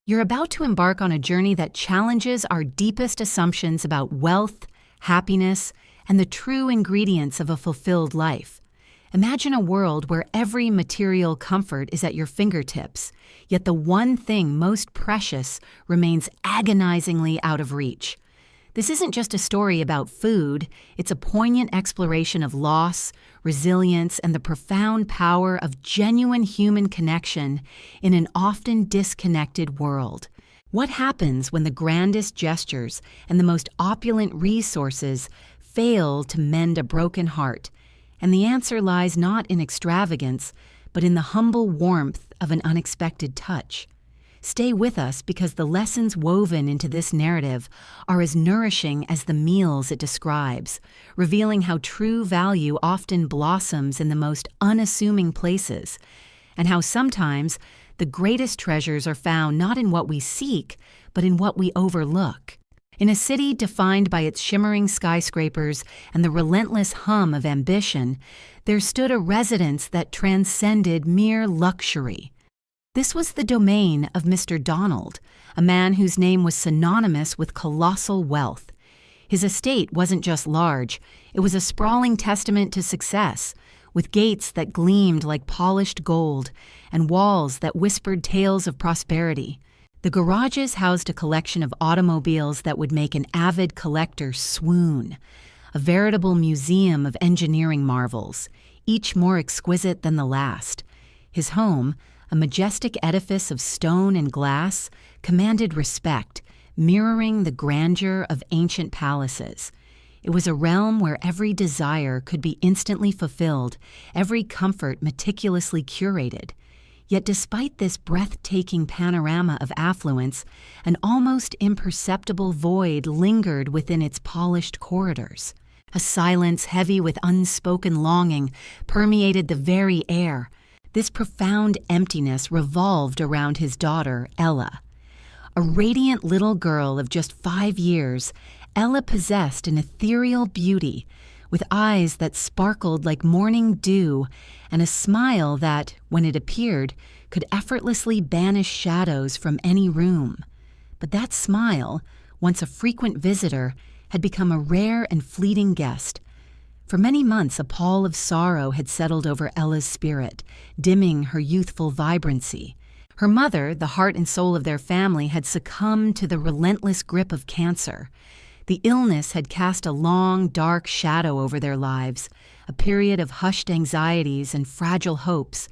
You're about to embark on a journey that challenges our deepest assumptions about wealth, happiness, and the true ingredients of a fulfilled life. Imagine a world where every material comfort is at your fingertips, yet the one thing most precious remains agonizingly out of reach. This isn't just a story about food, it's a poignant exploration of loss, resilience, and the profound power of genuine human connection in an often disconnected world. What happens when the grandest gestures and the most opulent resources fail to mend a broken heart? And the answer lies not in extravagance, but in the humble warmth of an unexpected touch. Stay with us because the lessons woven into this narrative are as nourishing as the meals it describes, revealing how true value often blossoms in the most unassuming places, and how sometimes the greatest treasures are found not in what we seek, but in what we overlook. In a city defined by its shimmering skyscrapers and the relentless hum of ambition, there stood a residence that transcended mere luxury. This was the domain of Mr. Donald, a man whose name was synonymous with colossal wealth. His estate wasn't just large, it was a sprawling testament to success, with gates that gleamed like polished gold and walls that whispered tales of prosperity. The garages housed a collection of automobiles that would make an avid collector swoon, a veritable museum of engineering marvels, each more exquisite than the last. His home, a majestic edifice of stone and glass, commanded respect, mirroring the grandeur of ancient palaces. It was a realm where every desire could be instantly fulfilled, every comfort meticulously curated. Yet despite this breathtaking panorama of affluence, an almost imperceptible void lingered within its polished corridors. A silence heavy with unspoken longing permeated the very air. This profound emptiness revolved around his daughter, Ella. A radiant little girl of just 5 years, Ella possessed an ethereal beauty, with eyes that sparkled like morning dew and a smile that, when it appeared, could effortlessly banish shadows from any room. But that smile, once a frequent visitor, had become a rare and fleeting guest. For many months, a pall of sorrow had settled over Ella's spirit, dimming her youthful vibrancy. Her mother, the heart and soul of their family, had succumbed to the relentless grip of cancer. The illness had cast a long, dark shadow over their lives, a period of hushed anxieties and fragile hopes,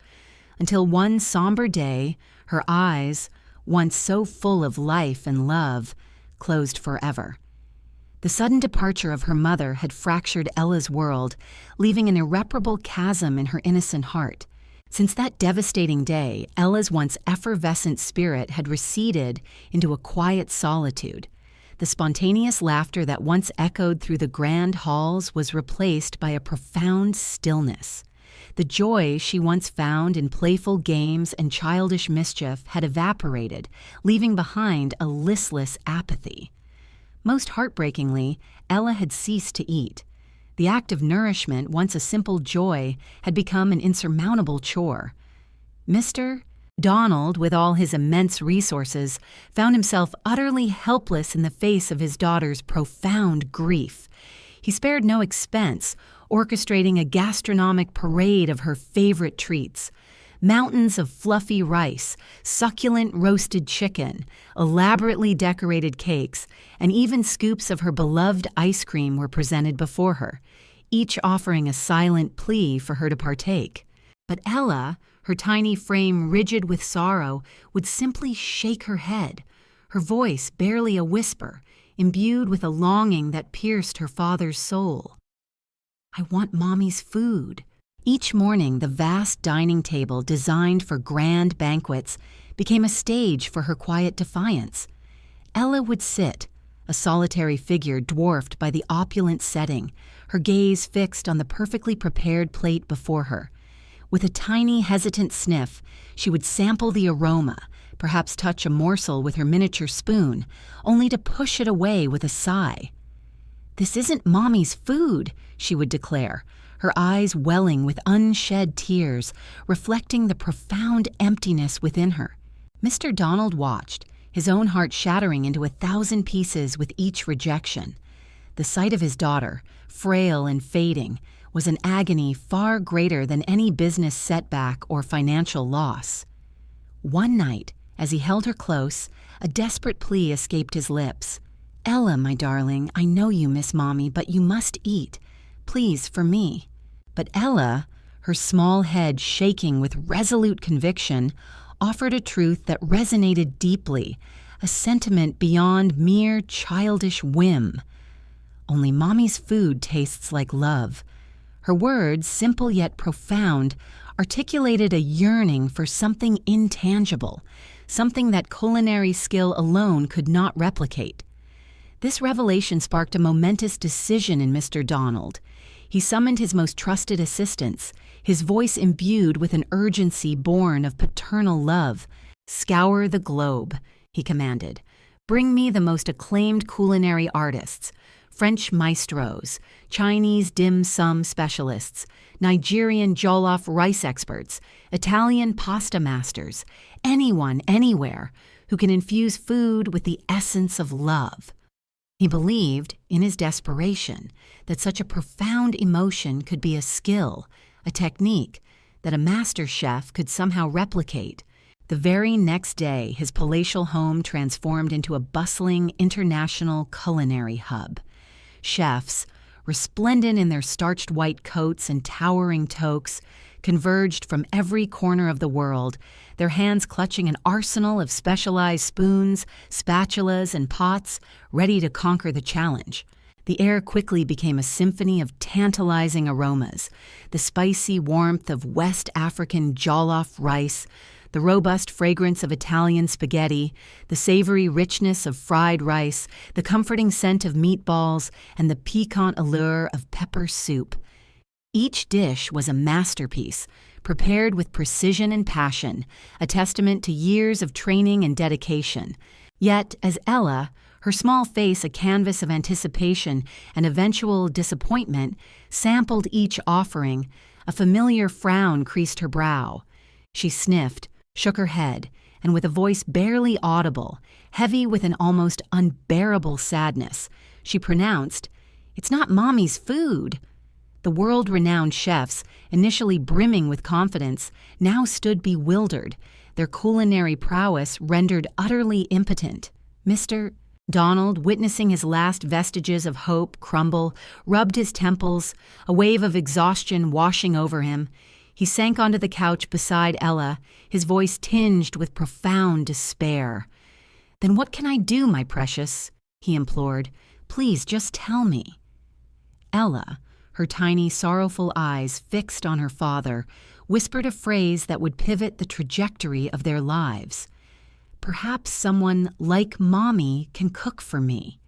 until one somber day, her eyes, once so full of life and love, closed forever. The sudden departure of her mother had fractured Ella's world, leaving an irreparable chasm in her innocent heart. Since that devastating day, Ella's once effervescent spirit had receded into a quiet solitude. The spontaneous laughter that once echoed through the grand halls was replaced by a profound stillness. The joy she once found in playful games and childish mischief had evaporated, leaving behind a listless apathy. Most heartbreakingly, Ella had ceased to eat. The act of nourishment, once a simple joy, had become an insurmountable chore. Mr. Donald, with all his immense resources, found himself utterly helpless in the face of his daughter's profound grief. He spared no expense, orchestrating a gastronomic parade of her favorite treats. Mountains of fluffy rice, succulent roasted chicken, elaborately decorated cakes, and even scoops of her beloved ice cream were presented before her, each offering a silent plea for her to partake. But Ella, her tiny frame rigid with sorrow, would simply shake her head, her voice barely a whisper, imbued with a longing that pierced her father's soul. "I want Mommy's food." Each morning, the vast dining table designed for grand banquets became a stage for her quiet defiance. Ella would sit, a solitary figure dwarfed by the opulent setting, her gaze fixed on the perfectly prepared plate before her. With a tiny, hesitant sniff, she would sample the aroma, perhaps touch a morsel with her miniature spoon, only to push it away with a sigh. "This isn't Mommy's food," she would declare, her eyes welling with unshed tears, reflecting the profound emptiness within her. Mr. Donald watched, his own heart shattering into 1,000 pieces with each rejection. The sight of his daughter, frail and fading, was an agony far greater than any business setback or financial loss. One night, as he held her close, a desperate plea escaped his lips. "Ella, my darling, I know you miss Mommy, but you must eat. Please, for me." But Ella, her small head shaking with resolute conviction, offered a truth that resonated deeply, a sentiment beyond mere childish whim. "Only Mommy's food tastes like love." Her words, simple yet profound, articulated a yearning for something intangible, something that culinary skill alone could not replicate. This revelation sparked a momentous decision in Mr. Donald. He summoned his most trusted assistants, his voice imbued with an urgency born of paternal love. "Scour the globe," he commanded. "Bring me the most acclaimed culinary artists, French maestros, Chinese dim sum specialists, Nigerian jollof rice experts, Italian pasta masters, anyone, anywhere, who can infuse food with the essence of love." He believed, in his desperation, that such a profound emotion could be a skill, a technique, that a master chef could somehow replicate. The very next day, his palatial home transformed into a bustling international culinary hub. Chefs, resplendent in their starched white coats and towering toques, converged from every corner of the world, their hands clutching an arsenal of specialized spoons, spatulas, and pots, ready to conquer the challenge. The air quickly became a symphony of tantalizing aromas, the spicy warmth of West African jollof rice, the robust fragrance of Italian spaghetti, the savory richness of fried rice, the comforting scent of meatballs, and the piquant allure of pepper soup. Each dish was a masterpiece, prepared with precision and passion, a testament to years of training and dedication. Yet, as Ella, her small face a canvas of anticipation and eventual disappointment, sampled each offering, a familiar frown creased her brow. She sniffed, shook her head, and with a voice barely audible, heavy with an almost unbearable sadness, she pronounced, "It's not Mommy's food." The world-renowned chefs, initially brimming with confidence, now stood bewildered, their culinary prowess rendered utterly impotent. Mr. Donald, witnessing his last vestiges of hope crumble, rubbed his temples, a wave of exhaustion washing over him. He sank onto the couch beside Ella, his voice tinged with profound despair. "Then what can I do, my precious?" he implored. "Please, just tell me." Ella, her tiny, sorrowful eyes fixed on her father, whispered a phrase that would pivot the trajectory of their lives. "Perhaps someone like Mommy can cook for me."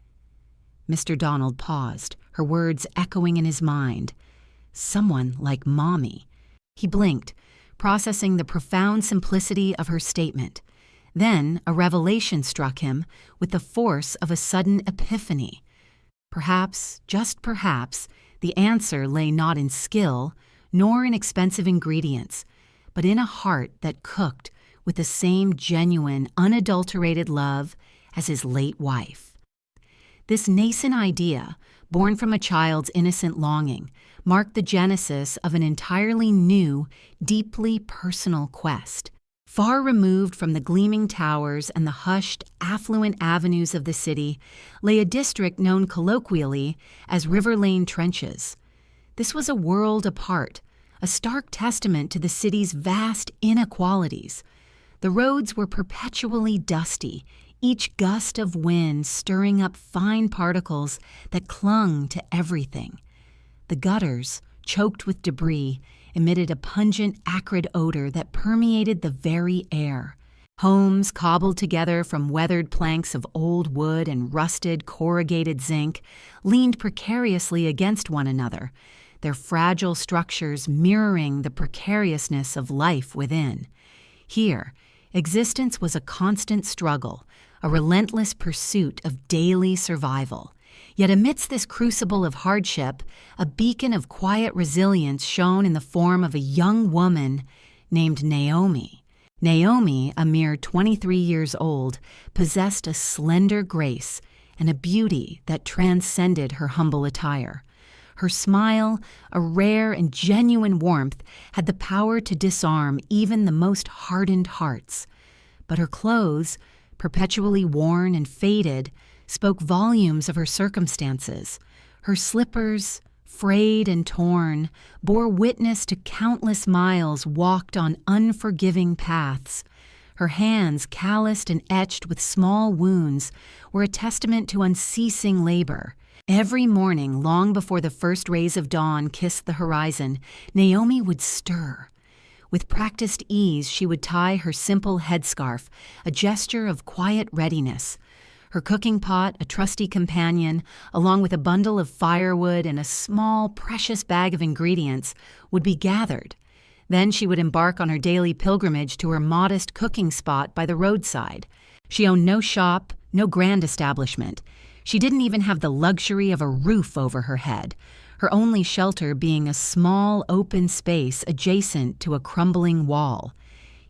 Mr. Donald paused, her words echoing in his mind. Someone like Mommy. He blinked, processing the profound simplicity of her statement. Then a revelation struck him with the force of a sudden epiphany. Perhaps, just perhaps, the answer lay not in skill, nor in expensive ingredients, but in a heart that cooked with the same genuine, unadulterated love as his late wife. This nascent idea, born from a child's innocent longing, marked the genesis of an entirely new, deeply personal quest. Far removed from the gleaming towers and the hushed, affluent avenues of the city lay a district known colloquially as River Lane Trenches. This was a world apart, a stark testament to the city's vast inequalities. The roads were perpetually dusty, each gust of wind stirring up fine particles that clung to everything. The gutters, choked with debris, emitted a pungent, acrid odor that permeated the very air. Homes, cobbled together from weathered planks of old wood and rusted, corrugated zinc, leaned precariously against one another, their fragile structures mirroring the precariousness of life within. Here, existence was a constant struggle, a relentless pursuit of daily survival. Yet amidst this crucible of hardship, a beacon of quiet resilience shone in the form of a young woman named Naomi. Naomi, a mere 23 years old, possessed a slender grace and a beauty that transcended her humble attire. Her smile, a rare and genuine warmth, had the power to disarm even the most hardened hearts. But her clothes, perpetually worn and faded, spoke volumes of her circumstances. Her slippers, frayed and torn, bore witness to countless miles walked on unforgiving paths. Her hands, calloused and etched with small wounds, were a testament to unceasing labor. Every morning, long before the first rays of dawn kissed the horizon, Naomi would stir. With practiced ease, she would tie her simple headscarf, a gesture of quiet readiness. Her cooking pot, a trusty companion, along with a bundle of firewood and a small, precious bag of ingredients, would be gathered. Then she would embark on her daily pilgrimage to her modest cooking spot by the roadside. She owned no shop, no grand establishment. She didn't even have the luxury of a roof over her head, her only shelter being a small, open space adjacent to a crumbling wall.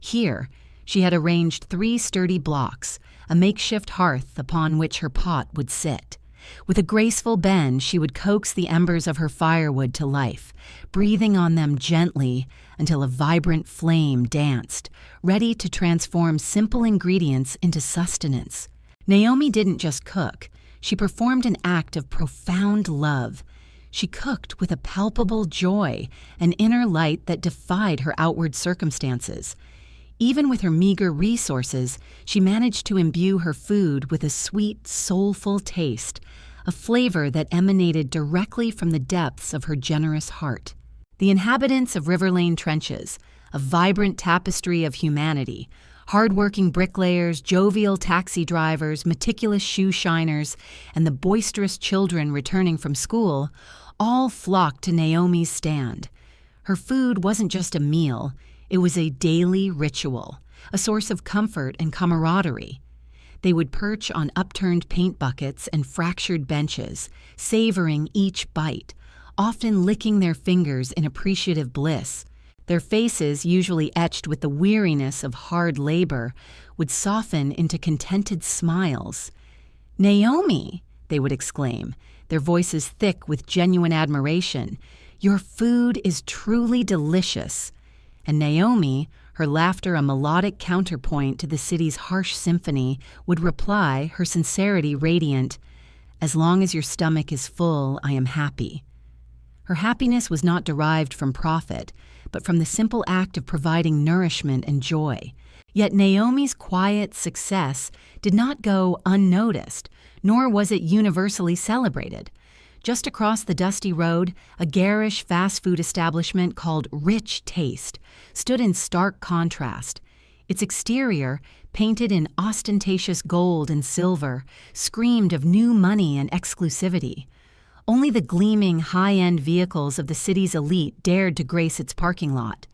Here, she had arranged 3 sturdy blocks, a makeshift hearth upon which her pot would sit. With a graceful bend, she would coax the embers of her firewood to life, breathing on them gently until a vibrant flame danced, ready to transform simple ingredients into sustenance. Naomi didn't just cook. She performed an act of profound love. She cooked with a palpable joy, an inner light that defied her outward circumstances. Even with her meager resources, she managed to imbue her food with a sweet, soulful taste, a flavor that emanated directly from the depths of her generous heart. The inhabitants of River Lane Trenches, a vibrant tapestry of humanity, hard-working bricklayers, jovial taxi drivers, meticulous shoe shiners, and the boisterous children returning from school, all flocked to Naomi's stand. Her food wasn't just a meal, it was a daily ritual, a source of comfort and camaraderie. They would perch on upturned paint buckets and fractured benches, savoring each bite, often licking their fingers in appreciative bliss. Their faces, usually etched with the weariness of hard labor, would soften into contented smiles. "Naomi," they would exclaim, their voices thick with genuine admiration, "your food is truly delicious." And Naomi, her laughter a melodic counterpoint to the city's harsh symphony, would reply, her sincerity radiant, "As long as your stomach is full, I am happy." Her happiness was not derived from profit, but from the simple act of providing nourishment and joy. Yet Naomi's quiet success did not go unnoticed, nor was it universally celebrated. Just across the dusty road, a garish fast food establishment called Rich Taste stood in stark contrast. Its exterior, painted in ostentatious gold and silver, screamed of new money and exclusivity. Only the gleaming, high-end vehicles of the city's elite dared to grace its parking lot.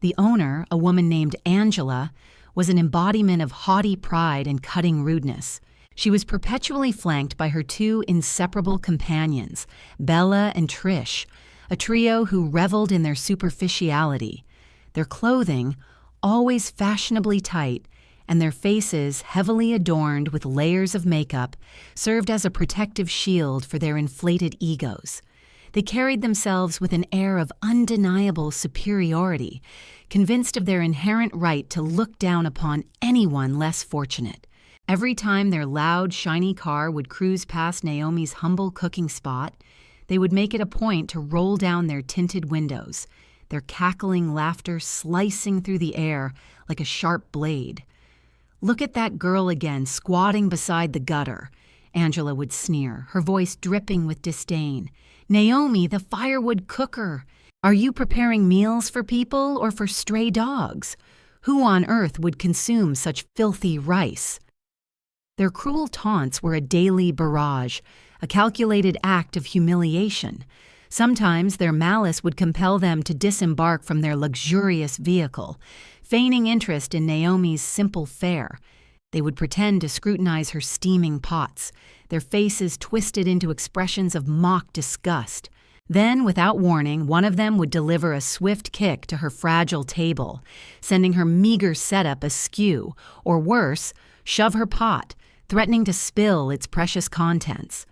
The owner, a woman named Angela, was an embodiment of haughty pride and cutting rudeness. She was perpetually flanked by her 2 inseparable companions, Bella and Trish, a trio who reveled in their superficiality. Their clothing, always fashionably tight, and their faces, heavily adorned with layers of makeup, served as a protective shield for their inflated egos. They carried themselves with an air of undeniable superiority, convinced of their inherent right to look down upon anyone less fortunate. Every time their loud, shiny car would cruise past Naomi's humble cooking spot, they would make it a point to roll down their tinted windows, their cackling laughter slicing through the air like a sharp blade. "Look at that girl again, squatting beside the gutter," Angela would sneer, her voice dripping with disdain. "Naomi, the firewood cooker! Are you preparing meals for people or for stray dogs? Who on earth would consume such filthy rice?" Their cruel taunts were a daily barrage, a calculated act of humiliation. Sometimes their malice would compel them to disembark from their luxurious vehicle, feigning interest in Naomi's simple fare. They would pretend to scrutinize her steaming pots, their faces twisted into expressions of mock disgust. Then, without warning, one of them would deliver a swift kick to her fragile table, sending her meager setup askew, or worse, shove her pot, threatening to spill its precious contents.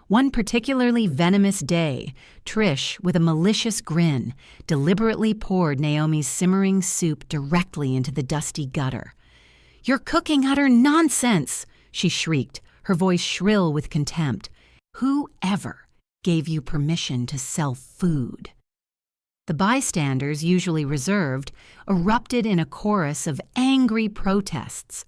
One particularly venomous day, Trish, with a malicious grin, deliberately poured Naomi's simmering soup directly into the dusty gutter. "You're cooking utter nonsense!" she shrieked, her voice shrill with contempt. "Who ever gave you permission to sell food?" The bystanders, usually reserved, erupted in a chorus of angry protests.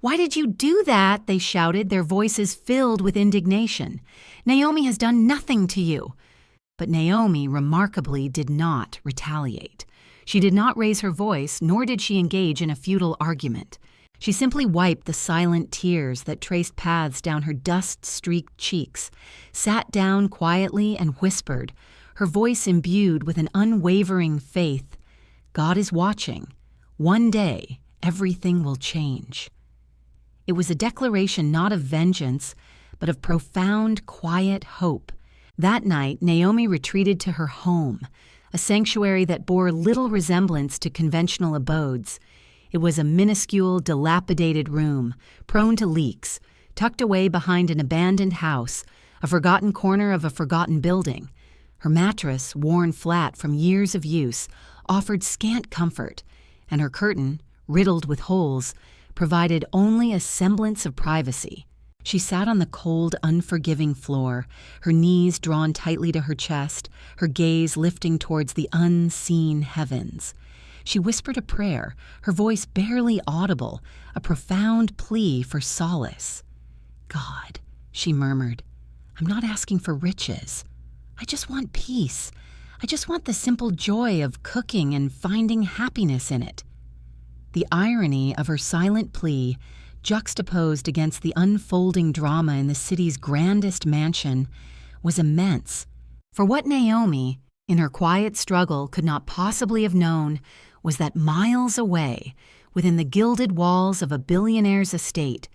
"Why did you do that?" they shouted, their voices filled with indignation. "Naomi has done nothing to you." But Naomi, remarkably, did not retaliate. She did not raise her voice, nor did she engage in a futile argument. She simply wiped the silent tears that traced paths down her dust-streaked cheeks, sat down quietly and whispered, her voice imbued with an unwavering faith, "God is watching. One day, everything will change." It was a declaration not of vengeance, but of profound, quiet hope. That night, Naomi retreated to her home, a sanctuary that bore little resemblance to conventional abodes. It was a minuscule, dilapidated room, prone to leaks, tucked away behind an abandoned house, a forgotten corner of a forgotten building. Her mattress, worn flat from years of use, offered scant comfort, and her curtain, riddled with holes, provided only a semblance of privacy. She sat on the cold, unforgiving floor, her knees drawn tightly to her chest, her gaze lifting towards the unseen heavens. She whispered a prayer, her voice barely audible, a profound plea for solace. "God," she murmured, "I'm not asking for riches. I just want peace. I just want the simple joy of cooking and finding happiness in it." The irony of her silent plea, juxtaposed against the unfolding drama in the city's grandest mansion, was immense. For what Naomi, in her quiet struggle, could not possibly have known was that miles away, within the gilded walls of a billionaire's estate,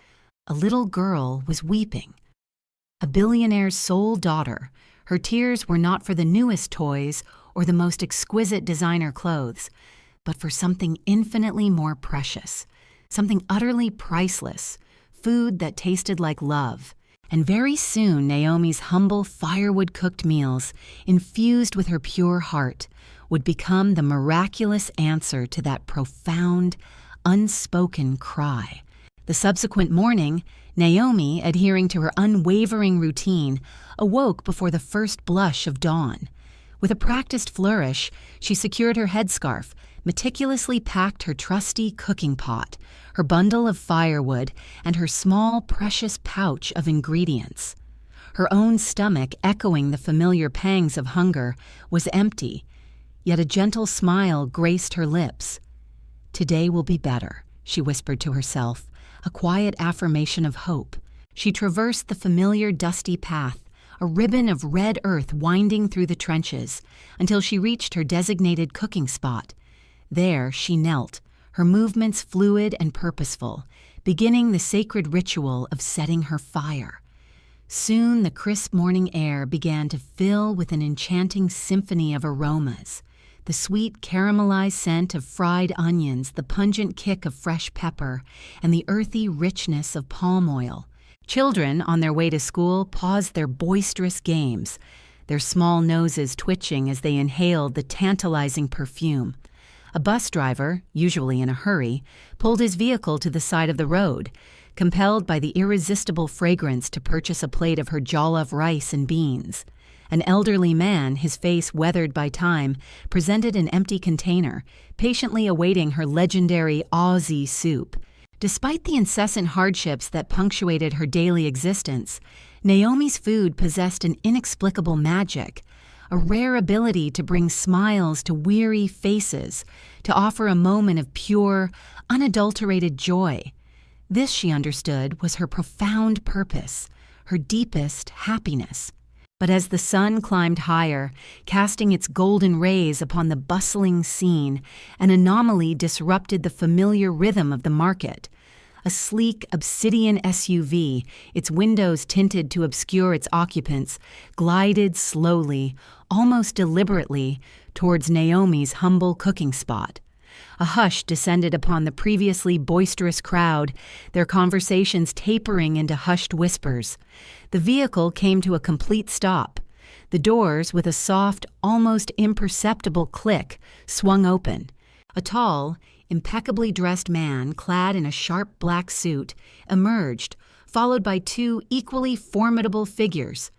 a little girl was weeping. A billionaire's sole daughter, her tears were not for the newest toys or the most exquisite designer clothes, but for something infinitely more precious, something utterly priceless, food that tasted like love. And very soon Naomi's humble firewood-cooked meals, infused with her pure heart, would become the miraculous answer to that profound, unspoken cry. The subsequent morning, Naomi, adhering to her unwavering routine, awoke before the first blush of dawn. With a practiced flourish, she secured her headscarf, meticulously packed her trusty cooking pot, her bundle of firewood, and her small, precious pouch of ingredients. Her own stomach, echoing the familiar pangs of hunger, was empty, yet a gentle smile graced her lips. "Today will be better," she whispered to herself, a quiet affirmation of hope. She traversed the familiar dusty path, a ribbon of red earth winding through the trenches, until she reached her designated cooking spot. There she knelt, her movements fluid and purposeful, beginning the sacred ritual of setting her fire. Soon the crisp morning air began to fill with an enchanting symphony of aromas. The sweet caramelized scent of fried onions, the pungent kick of fresh pepper, and the earthy richness of palm oil. Children, on their way to school, paused their boisterous games, their small noses twitching as they inhaled the tantalizing perfume. A bus driver, usually in a hurry, pulled his vehicle to the side of the road, compelled by the irresistible fragrance to purchase a plate of her jollof rice and beans. An elderly man, his face weathered by time, presented an empty container, patiently awaiting her legendary Aussie soup. Despite the incessant hardships that punctuated her daily existence, Naomi's food possessed an inexplicable magic, a rare ability to bring smiles to weary faces, to offer a moment of pure, unadulterated joy. This, she understood, was her profound purpose, her deepest happiness. But as the sun climbed higher, casting its golden rays upon the bustling scene, an anomaly disrupted the familiar rhythm of the market. A sleek obsidian SUV, its windows tinted to obscure its occupants, glided slowly, almost deliberately, towards Naomi's humble cooking spot. A hush descended upon the previously boisterous crowd, their conversations tapering into hushed whispers. The vehicle came to a complete stop. The doors, with a soft, almost imperceptible click, swung open. A tall, impeccably dressed man, clad in a sharp black suit, emerged, followed by two equally formidable figures.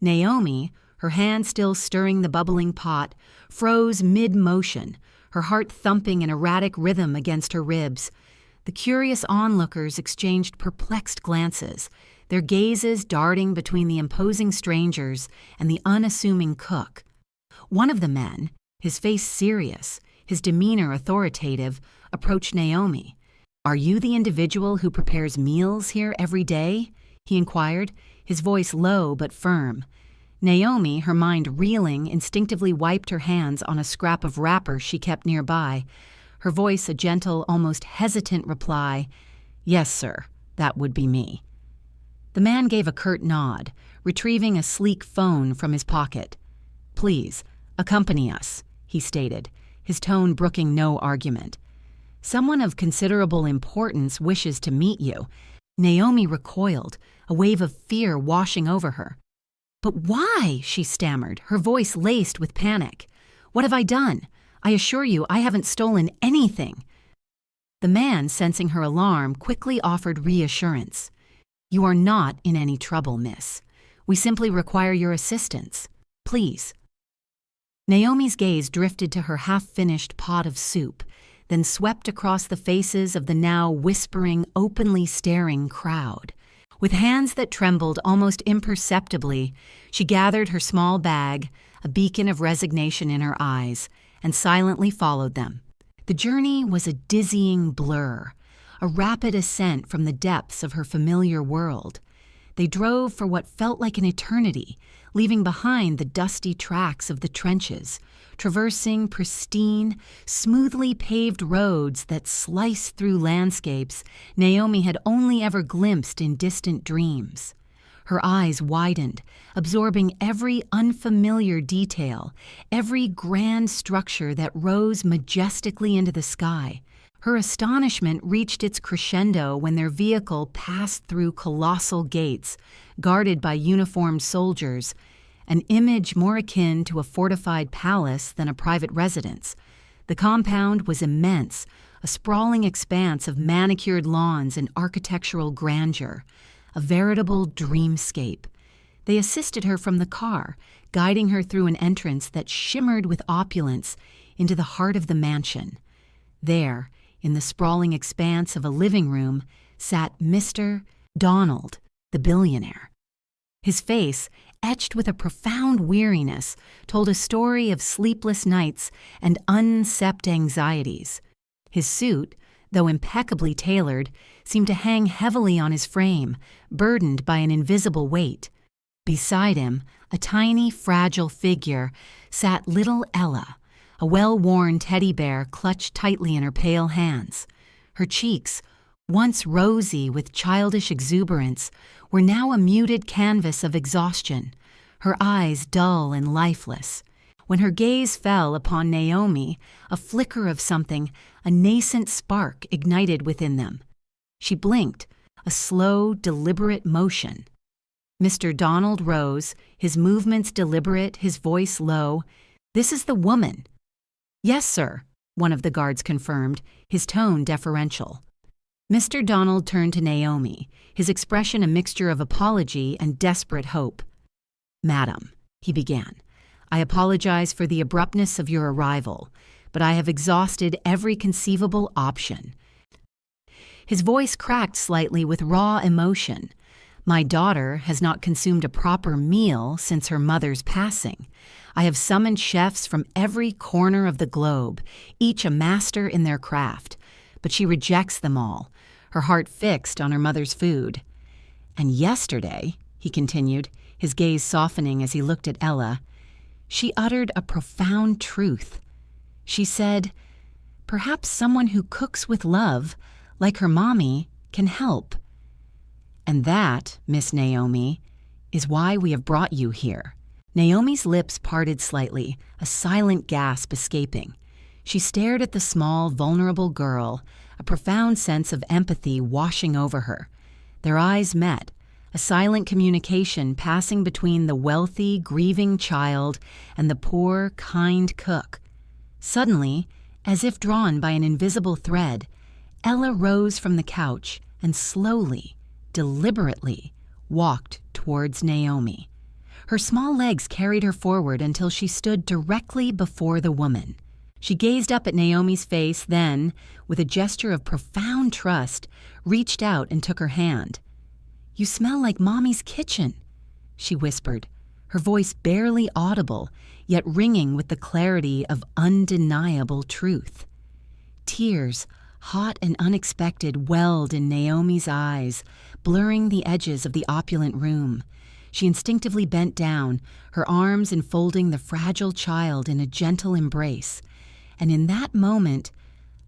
Naomi, her hand still stirring the bubbling pot, froze mid-motion, her heart thumping in erratic rhythm against her ribs. The curious onlookers exchanged perplexed glances, their gazes darting between the imposing strangers and the unassuming cook. One of the men, his face serious, his demeanor authoritative, approached Naomi. "Are you the individual who prepares meals here every day?" he inquired, his voice low but firm. Naomi, her mind reeling, instinctively wiped her hands on a scrap of wrapper she kept nearby, her voice a gentle, almost hesitant reply, "Yes, sir, that would be me." The man gave a curt nod, retrieving a sleek phone from his pocket. "Please, accompany us," he stated, his tone brooking no argument. "Someone of considerable importance wishes to meet you." Naomi recoiled, a wave of fear washing over her. "But why?" she stammered, her voice laced with panic. "What have I done? I assure you I haven't stolen anything." The man, sensing her alarm, quickly offered reassurance. "You are not in any trouble, miss. We simply require your assistance. Please." Naomi's gaze drifted to her half-finished pot of soup, then swept across the faces of the now whispering, openly staring crowd. With hands that trembled almost imperceptibly, she gathered her small bag, a beacon of resignation in her eyes, and silently followed them. The journey was a dizzying blur, a rapid ascent from the depths of her familiar world. They drove for what felt like an eternity, leaving behind the dusty tracks of the trenches, traversing pristine, smoothly paved roads that sliced through landscapes Naomi had only ever glimpsed in distant dreams. Her eyes widened, absorbing every unfamiliar detail, every grand structure that rose majestically into the sky. Her astonishment reached its crescendo when their vehicle passed through colossal gates, guarded by uniformed soldiers, an image more akin to a fortified palace than a private residence. The compound was immense, a sprawling expanse of manicured lawns and architectural grandeur, a veritable dreamscape. They assisted her from the car, guiding her through an entrance that shimmered with opulence into the heart of the mansion. There, in the sprawling expanse of a living room, sat Mr. Donald, the billionaire. His face, etched with a profound weariness, told a story of sleepless nights and unsept anxieties. His suit, though impeccably tailored, seemed to hang heavily on his frame, burdened by an invisible weight. Beside him, a tiny, fragile figure, sat little Ella, a well-worn teddy bear clutched tightly in her pale hands. Her cheeks, once rosy with childish exuberance, were now a muted canvas of exhaustion, her eyes dull and lifeless. When her gaze fell upon Naomi, a flicker of something, a nascent spark ignited within them. She blinked, a slow, deliberate motion. Mr. Donald rose, his movements deliberate, his voice low. "This is the woman." "Yes, sir," one of the guards confirmed, his tone deferential. Mr. Donald turned to Naomi, his expression a mixture of apology and desperate hope. "Madam," he began, "I apologize for the abruptness of your arrival, but I have exhausted every conceivable option." His voice cracked slightly with raw emotion. "My daughter has not consumed a proper meal since her mother's passing. I have summoned chefs from every corner of the globe, each a master in their craft, but she rejects them all, her heart fixed on her mother's food. And yesterday," he continued, his gaze softening as he looked at Ella, "she uttered a profound truth. She said, 'Perhaps someone who cooks with love, like her mommy, can help. And that, Miss Naomi, is why we have brought you here." Naomi's lips parted slightly, a silent gasp escaping. She stared at the small, vulnerable girl, a profound sense of empathy washing over her. Their eyes met, a silent communication passing between the wealthy, grieving child and the poor, kind cook. Suddenly, as if drawn by an invisible thread, Ella rose from the couch and slowly, deliberately, walked towards Naomi. Her small legs carried her forward until she stood directly before the woman. She gazed up at Naomi's face, then, with a gesture of profound trust, reached out and took her hand. "You smell like Mommy's kitchen," she whispered, her voice barely audible, yet ringing with the clarity of undeniable truth. Tears, hot and unexpected, welled in Naomi's eyes, blurring the edges of the opulent room. She instinctively bent down, her arms enfolding the fragile child in a gentle embrace. And in that moment,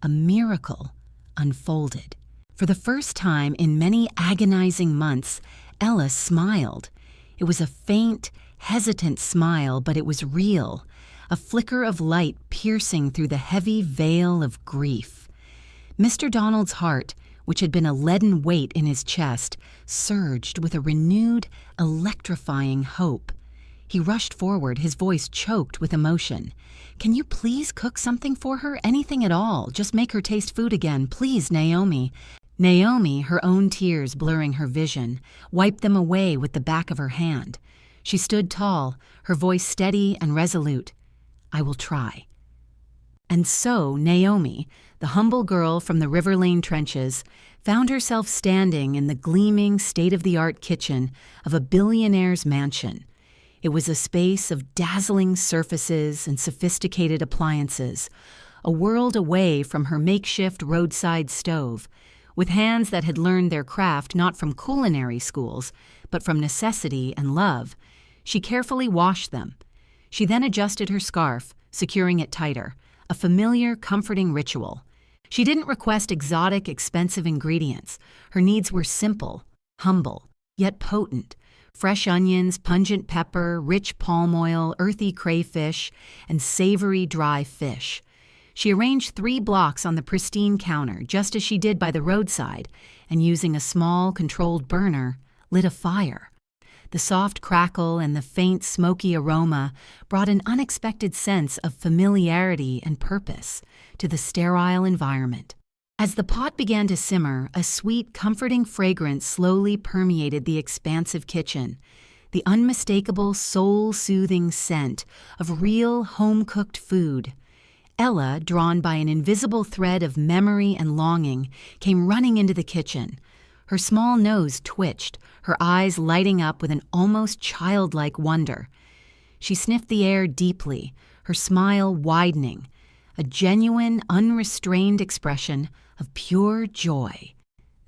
a miracle unfolded. For the first time in many agonizing months, Ella smiled. It was a faint, hesitant smile, but it was real, a flicker of light piercing through the heavy veil of grief. Mr. Donald's heart, which had been a leaden weight in his chest, surged with a renewed, electrifying hope. He rushed forward, his voice choked with emotion. "Can you please cook something for her? Anything at all. Just make her taste food again. Please, Naomi." Naomi, her own tears blurring her vision, wiped them away with the back of her hand. She stood tall, her voice steady and resolute. "I will try." And so Naomi, the humble girl from the River Lane trenches, found herself standing in the gleaming, state-of-the-art kitchen of a billionaire's mansion. It was a space of dazzling surfaces and sophisticated appliances, a world away from her makeshift roadside stove, with hands that had learned their craft not from culinary schools, but from necessity and love. She carefully washed them. She then adjusted her scarf, securing it tighter, a familiar, comforting ritual. She didn't request exotic, expensive ingredients. Her needs were simple, humble, yet potent. Fresh onions, pungent pepper, rich palm oil, earthy crayfish, and savory dry fish. She arranged 3 blocks on the pristine counter, just as she did by the roadside, and using a small, controlled burner, lit a fire. The soft crackle and the faint, smoky aroma brought an unexpected sense of familiarity and purpose to the sterile environment. As the pot began to simmer, a sweet, comforting fragrance slowly permeated the expansive kitchen, the unmistakable, soul-soothing scent of real, home-cooked food. Ella, drawn by an invisible thread of memory and longing, came running into the kitchen. Her small nose twitched, her eyes lighting up with an almost childlike wonder. She sniffed the air deeply, her smile widening, a genuine, unrestrained expression of pure joy.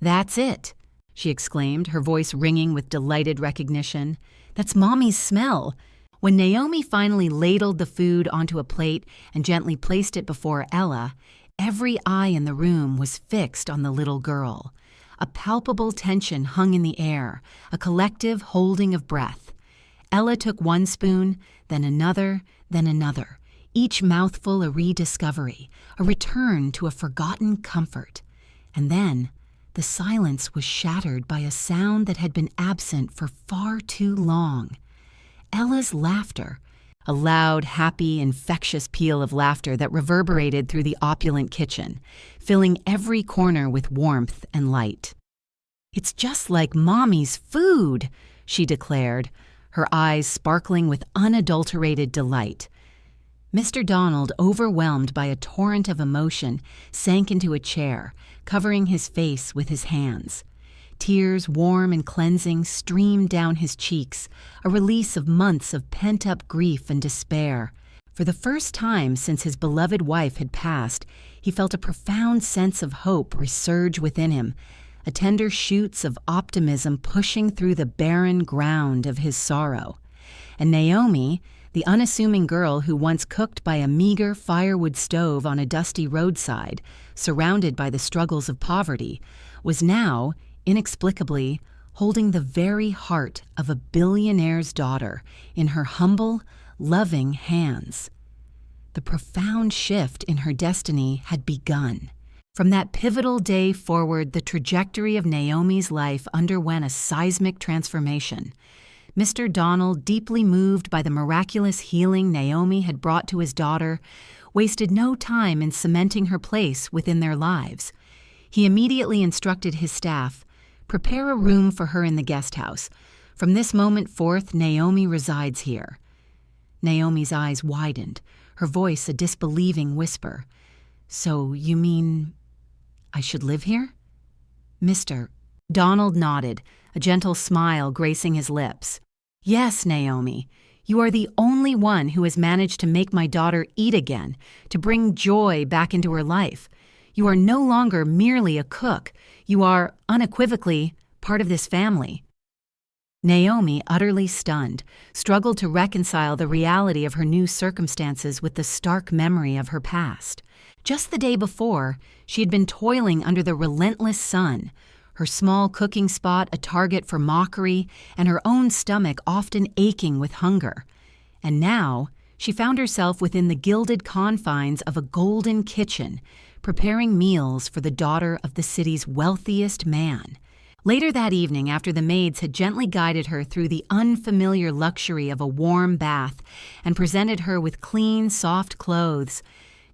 "That's it," she exclaimed, her voice ringing with delighted recognition. "That's Mommy's smell." When Naomi finally ladled the food onto a plate and gently placed it before Ella, every eye in the room was fixed on the little girl. A palpable tension hung in the air, a collective holding of breath. Ella took 1 spoon, then another, each mouthful a rediscovery, a return to a forgotten comfort. And then the silence was shattered by a sound that had been absent for far too long. Ella's laughter, a loud, happy, infectious peal of laughter that reverberated through the opulent kitchen, filling every corner with warmth and light. "It's just like Mommy's food," she declared, her eyes sparkling with unadulterated delight. Mr. Donald, overwhelmed by a torrent of emotion, sank into a chair, covering his face with his hands. Tears, warm and cleansing, streamed down his cheeks, a release of months of pent-up grief and despair. For the first time since his beloved wife had passed, he felt a profound sense of hope resurge within him, a tender shoots of optimism pushing through the barren ground of his sorrow. And Naomi, the unassuming girl who once cooked by a meager firewood stove on a dusty roadside, surrounded by the struggles of poverty, was now, inexplicably, holding the very heart of a billionaire's daughter in her humble, loving hands. The profound shift in her destiny had begun. From that pivotal day forward, the trajectory of Naomi's life underwent a seismic transformation. Mr. Donald, deeply moved by the miraculous healing Naomi had brought to his daughter, wasted no time in cementing her place within their lives. He immediately instructed his staff, "Prepare a room for her in the guest house. From this moment forth, Naomi resides here." Naomi's eyes widened, her voice a disbelieving whisper. "So you mean I should live here?" "Mr." Donald nodded, a gentle smile gracing his lips. "Yes, Naomi, you are the only one who has managed to make my daughter eat again, to bring joy back into her life. You are no longer merely a cook. You are, unequivocally, part of this family." Naomi, utterly stunned, struggled to reconcile the reality of her new circumstances with the stark memory of her past. Just the day before, she had been toiling under the relentless sun, her small cooking spot a target for mockery and her own stomach often aching with hunger. And now, she found herself within the gilded confines of a golden kitchen, preparing meals for the daughter of the city's wealthiest man. Later that evening, after the maids had gently guided her through the unfamiliar luxury of a warm bath and presented her with clean, soft clothes,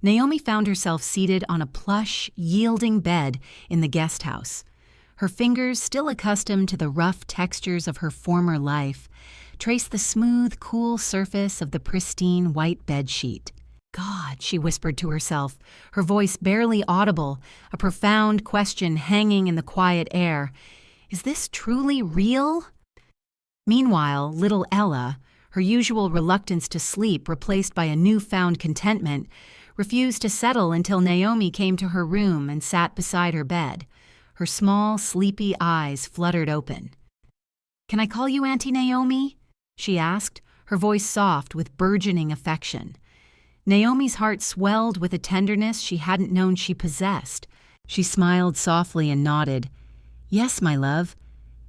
Naomi found herself seated on a plush, yielding bed in the guest house. Her fingers, still accustomed to the rough textures of her former life, traced the smooth, cool surface of the pristine white bedsheet. "God," she whispered to herself, her voice barely audible, a profound question hanging in the quiet air. "Is this truly real?" Meanwhile, little Ella, her usual reluctance to sleep replaced by a newfound contentment, refused to settle until Naomi came to her room and sat beside her bed. Her small, sleepy eyes fluttered open. "Can I call you Auntie Naomi?" she asked, her voice soft with burgeoning affection. Naomi's heart swelled with a tenderness she hadn't known she possessed. She smiled softly and nodded. "Yes, my love.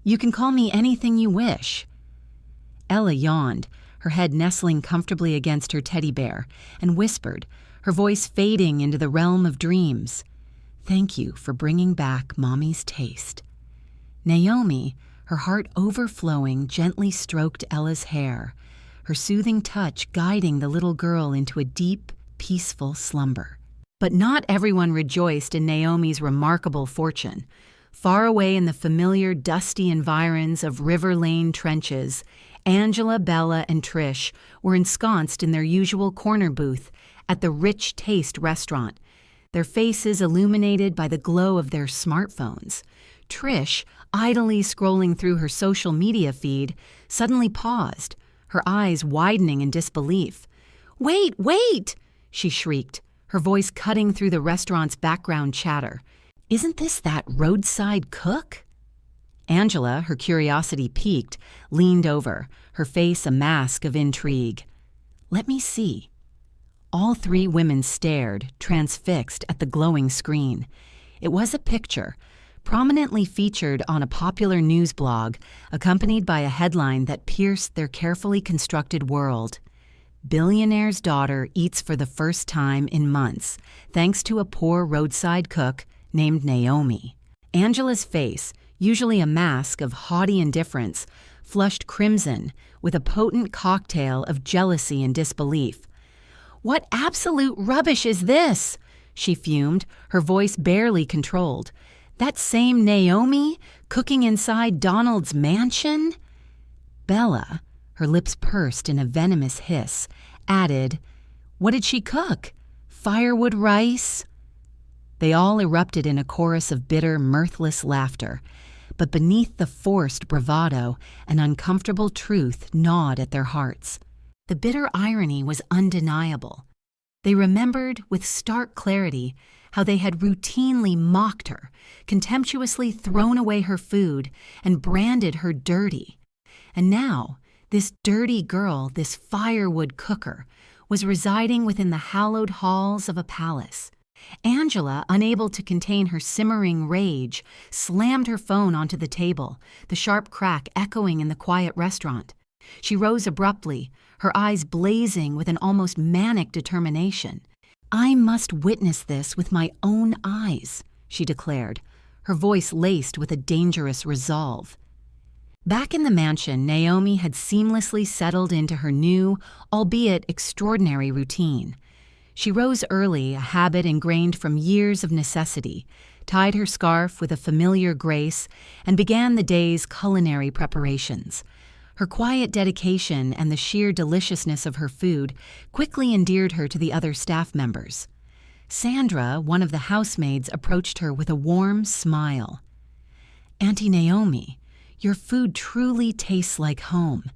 You can call me anything you wish." Ella yawned, her head nestling comfortably against her teddy bear, and whispered, her voice fading into the realm of dreams. "Thank you for bringing back Mommy's taste." Naomi, her heart overflowing, gently stroked Ella's hair, her soothing touch guiding the little girl into a deep, peaceful slumber. But not everyone rejoiced in Naomi's remarkable fortune. Far away in the familiar, dusty environs of River Lane trenches, Angela, Bella, and Trish were ensconced in their usual corner booth at the Rich Taste restaurant, their faces illuminated by the glow of their smartphones. Trish, idly scrolling through her social media feed, suddenly paused, her eyes widening in disbelief. "Wait, wait!" she shrieked, her voice cutting through the restaurant's background chatter. "Isn't this that roadside cook?" Angela, her curiosity piqued, leaned over, her face a mask of intrigue. "Let me see." All three women stared, transfixed at the glowing screen. It was a picture, prominently featured on a popular news blog, accompanied by a headline that pierced their carefully constructed world. "Billionaire's daughter eats for the first time in months, thanks to a poor roadside cook named Naomi." Angela's face, usually a mask of haughty indifference, flushed crimson with a potent cocktail of jealousy and disbelief. "What absolute rubbish is this?" she fumed, her voice barely controlled. "That same Naomi, cooking inside Donald's mansion?" Bella, her lips pursed in a venomous hiss, added, "What did she cook? Firewood rice?" They all erupted in a chorus of bitter, mirthless laughter, but beneath the forced bravado, an uncomfortable truth gnawed at their hearts. The bitter irony was undeniable. They remembered with stark clarity how they had routinely mocked her, contemptuously thrown away her food, and branded her dirty. And now, this dirty girl, this firewood cooker, was residing within the hallowed halls of a palace. Angela, unable to contain her simmering rage, slammed her phone onto the table, the sharp crack echoing in the quiet restaurant. She rose abruptly, her eyes blazing with an almost manic determination. "I must witness this with my own eyes," she declared, her voice laced with a dangerous resolve. Back in the mansion, Naomi had seamlessly settled into her new, albeit extraordinary routine. She rose early, a habit ingrained from years of necessity, tied her scarf with a familiar grace, and began the day's culinary preparations. Her quiet dedication and the sheer deliciousness of her food quickly endeared her to the other staff members. Sandra, one of the housemaids, approached her with a warm smile. "Auntie Naomi, your food truly tastes like home.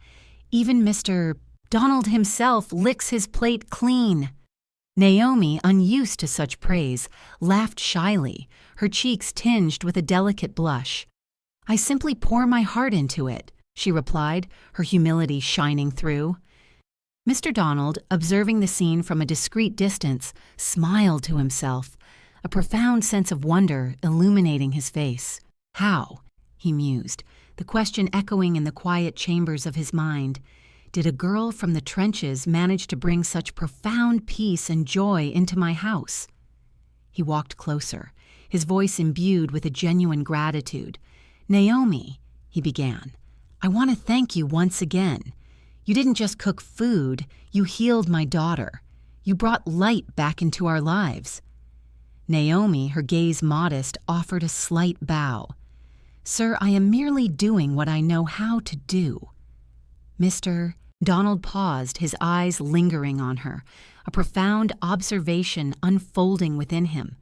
Even Mr. Donald himself licks his plate clean." Naomi, unused to such praise, laughed shyly, her cheeks tinged with a delicate blush. "I simply pour my heart into it," she replied, her humility shining through. Mr. Donald, observing the scene from a discreet distance, smiled to himself, a profound sense of wonder illuminating his face. "How," he mused, the question echoing in the quiet chambers of his mind, "did a girl from the trenches manage to bring such profound peace and joy into my house?" He walked closer, his voice imbued with a genuine gratitude. "Naomi," he began, "I want to thank you once again. You didn't just cook food, you healed my daughter. You brought light back into our lives." Naomi, her gaze modest, offered a slight bow. "Sir, I am merely doing what I know how to do." "Mr. Donald paused, his eyes lingering on her, a profound observation unfolding within him.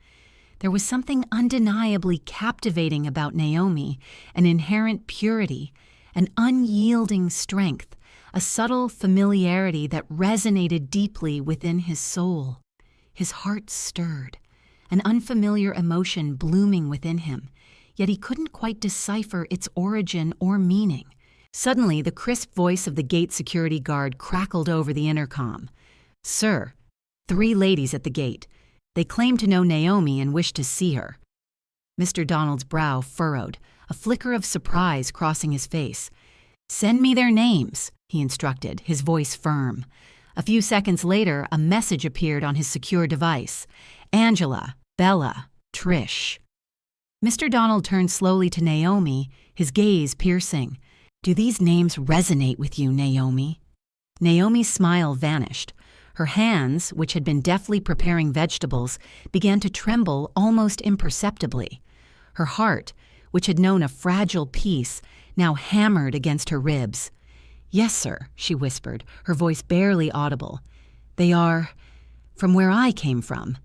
There was something undeniably captivating about Naomi, an inherent purity, an unyielding strength, a subtle familiarity that resonated deeply within his soul. His heart stirred, an unfamiliar emotion blooming within him, yet he couldn't quite decipher its origin or meaning. Suddenly, the crisp voice of the gate security guard crackled over the intercom. "Sir, 3 ladies at the gate. They claim to know Naomi and wish to see her." Mr. Donald's brow furrowed, a flicker of surprise crossing his face. "Send me their names," he instructed, his voice firm. A few seconds later, a message appeared on his secure device. "Angela, Bella, Trish." Mr. Donald turned slowly to Naomi, his gaze piercing. "Do these names resonate with you, Naomi?" Naomi's smile vanished. Her hands, which had been deftly preparing vegetables, began to tremble almost imperceptibly. Her heart, which had known a fragile peace, now hammered against her ribs. "Yes, sir," she whispered, her voice barely audible. "They are from where I came from."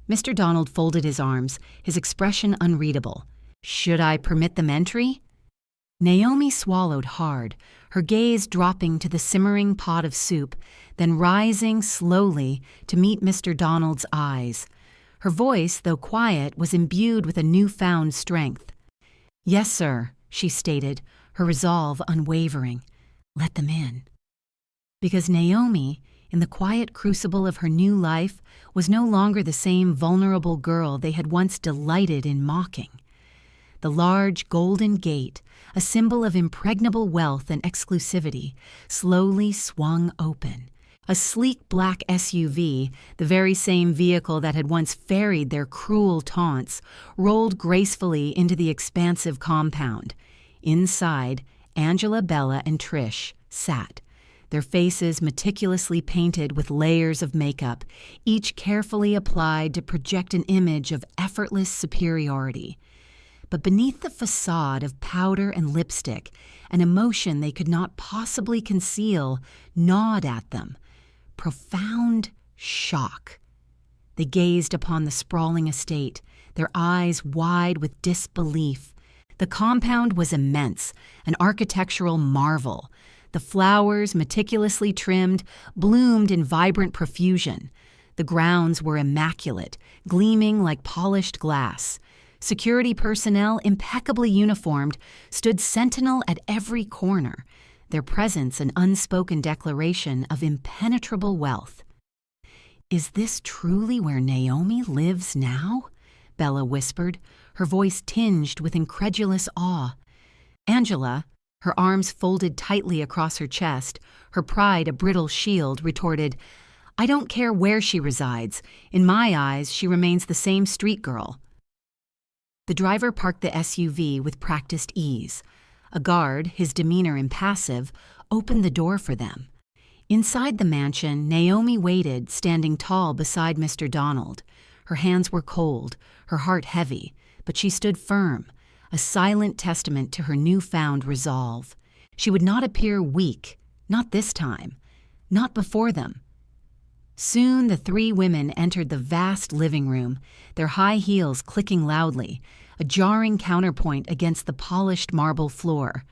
Mr. Donald folded his arms, his expression unreadable. "Should I permit them entry?" Naomi swallowed hard, her gaze dropping to the simmering pot of soup, then rising slowly to meet Mr. Donald's eyes. Her voice, though quiet, was imbued with a newfound strength. "Yes, sir," she stated, her resolve unwavering. "Let them in." Because Naomi, in the quiet crucible of her new life, was no longer the same vulnerable girl they had once delighted in mocking. The large golden gate, a symbol of impregnable wealth and exclusivity, slowly swung open. A sleek black SUV, the very same vehicle that had once ferried their cruel taunts, rolled gracefully into the expansive compound. Inside, Angela, Bella, and Trish sat, their faces meticulously painted with layers of makeup, each carefully applied to project an image of effortless superiority. But beneath the facade of powder and lipstick, an emotion they could not possibly conceal gnawed at them. Profound shock. They gazed upon the sprawling estate, their eyes wide with disbelief. The compound was immense, an architectural marvel. The flowers, meticulously trimmed, bloomed in vibrant profusion. The grounds were immaculate, gleaming like polished glass. Security personnel, impeccably uniformed, stood sentinel at every corner, their presence an unspoken declaration of impenetrable wealth. Is this truly where Naomi lives now? Bella whispered, her voice tinged with incredulous awe. Angela, her arms folded tightly across her chest, her pride a brittle shield, retorted, I don't care where she resides. In my eyes, she remains the same street girl. The driver parked the SUV with practiced ease. A guard, his demeanor impassive, opened the door for them. Inside the mansion, Naomi waited, standing tall beside Mr. Donald. Her hands were cold, her heart heavy, but she stood firm, a silent testament to her newfound resolve. She would not appear weak, not this time, not before them. Soon the three women entered the vast living room, their high heels clicking loudly, a jarring counterpoint against the polished marble floor.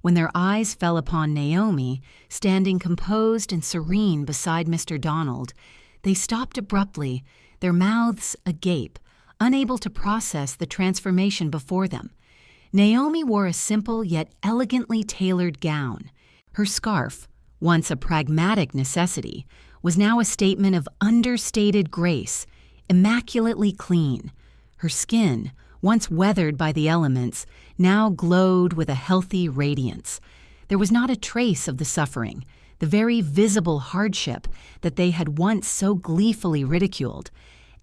When their eyes fell upon Naomi, standing composed and serene beside Mr. Donald, they stopped abruptly, their mouths agape, unable to process the transformation before them. Naomi wore a simple yet elegantly tailored gown. Her scarf, once a pragmatic necessity, was now a statement of understated grace, immaculately clean. Her skin, once weathered by the elements, now glowed with a healthy radiance. There was not a trace of the suffering, the very visible hardship that they had once so gleefully ridiculed.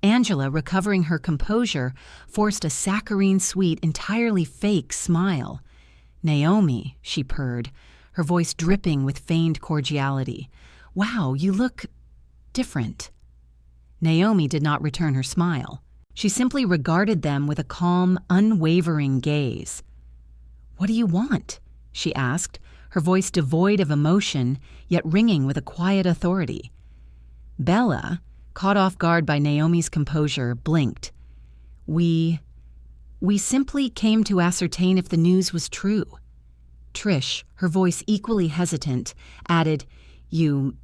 Angela, recovering her composure, forced a saccharine-sweet, entirely fake smile. Naomi, she purred, her voice dripping with feigned cordiality. Wow, you look different. Naomi did not return her smile. She simply regarded them with a calm, unwavering gaze. What do you want? She asked, her voice devoid of emotion, yet ringing with a quiet authority. Bella, caught off guard by Naomi's composure, blinked. We simply came to ascertain if the news was true. Trish, her voice equally hesitant, added, You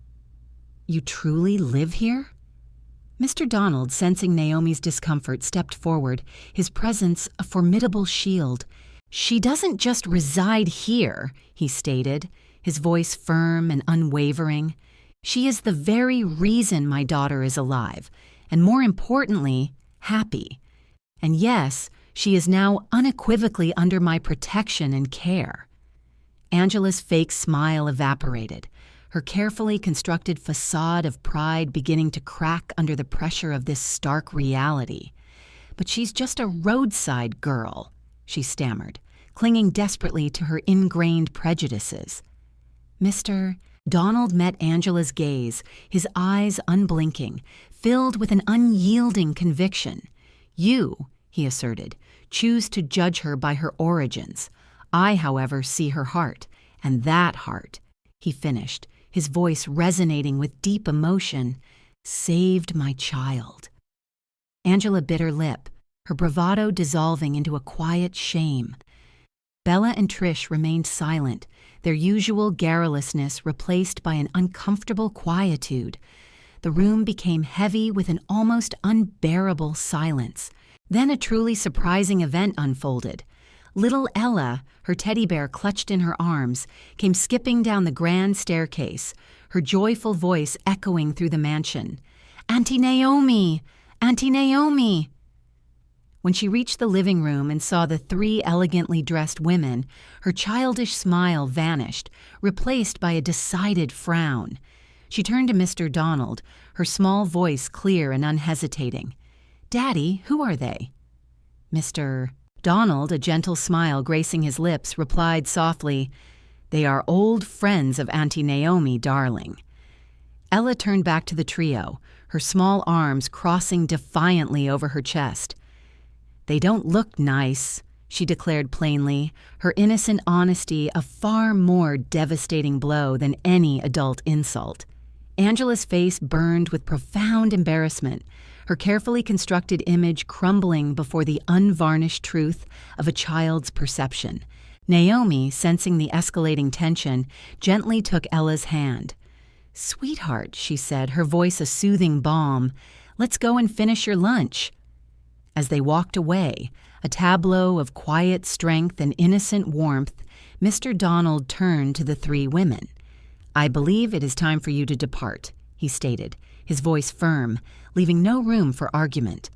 truly live here? Mr. Donald, sensing Naomi's discomfort, stepped forward, his presence a formidable shield. She doesn't just reside here, he stated, his voice firm and unwavering. She is the very reason my daughter is alive, and more importantly, happy. And yes, she is now unequivocally under my protection and care. Angela's fake smile evaporated, her carefully constructed facade of pride beginning to crack under the pressure of this stark reality. But she's just a roadside girl, she stammered, clinging desperately to her ingrained prejudices. Mr. Donald met Angela's gaze, his eyes unblinking, filled with an unyielding conviction. You, he asserted, choose to judge her by her origins. I, however, see her heart, and that heart, he finished, his voice resonating with deep emotion, saved my child. Angela bit her lip, her bravado dissolving into a quiet shame. Bella and Trish remained silent, their usual garrulousness replaced by an uncomfortable quietude. The room became heavy with an almost unbearable silence. Then a truly surprising event unfolded. Little Ella, her teddy bear clutched in her arms, came skipping down the grand staircase, her joyful voice echoing through the mansion. "Auntie Naomi! Auntie Naomi!" When she reached the living room and saw the three elegantly dressed women, her childish smile vanished, replaced by a decided frown. She turned to Mr. Donald, her small voice clear and unhesitating. "Daddy, who are they?" Mr. Donald, a gentle smile gracing his lips, replied softly, "They are old friends of Auntie Naomi, darling." Ella turned back to the trio, her small arms crossing defiantly over her chest. "They don't look nice," she declared plainly, her innocent honesty a far more devastating blow than any adult insult. Angela's face burned with profound embarrassment, her carefully constructed image crumbling before the unvarnished truth of a child's perception. Naomi, sensing the escalating tension, gently took Ella's hand. "Sweetheart," she said, her voice a soothing balm, "let's go and finish your lunch." As they walked away, a tableau of quiet strength and innocent warmth, Mr. Donald turned to the three women. "I believe it is time for you to depart," he stated, his voice firm, leaving no room for argument.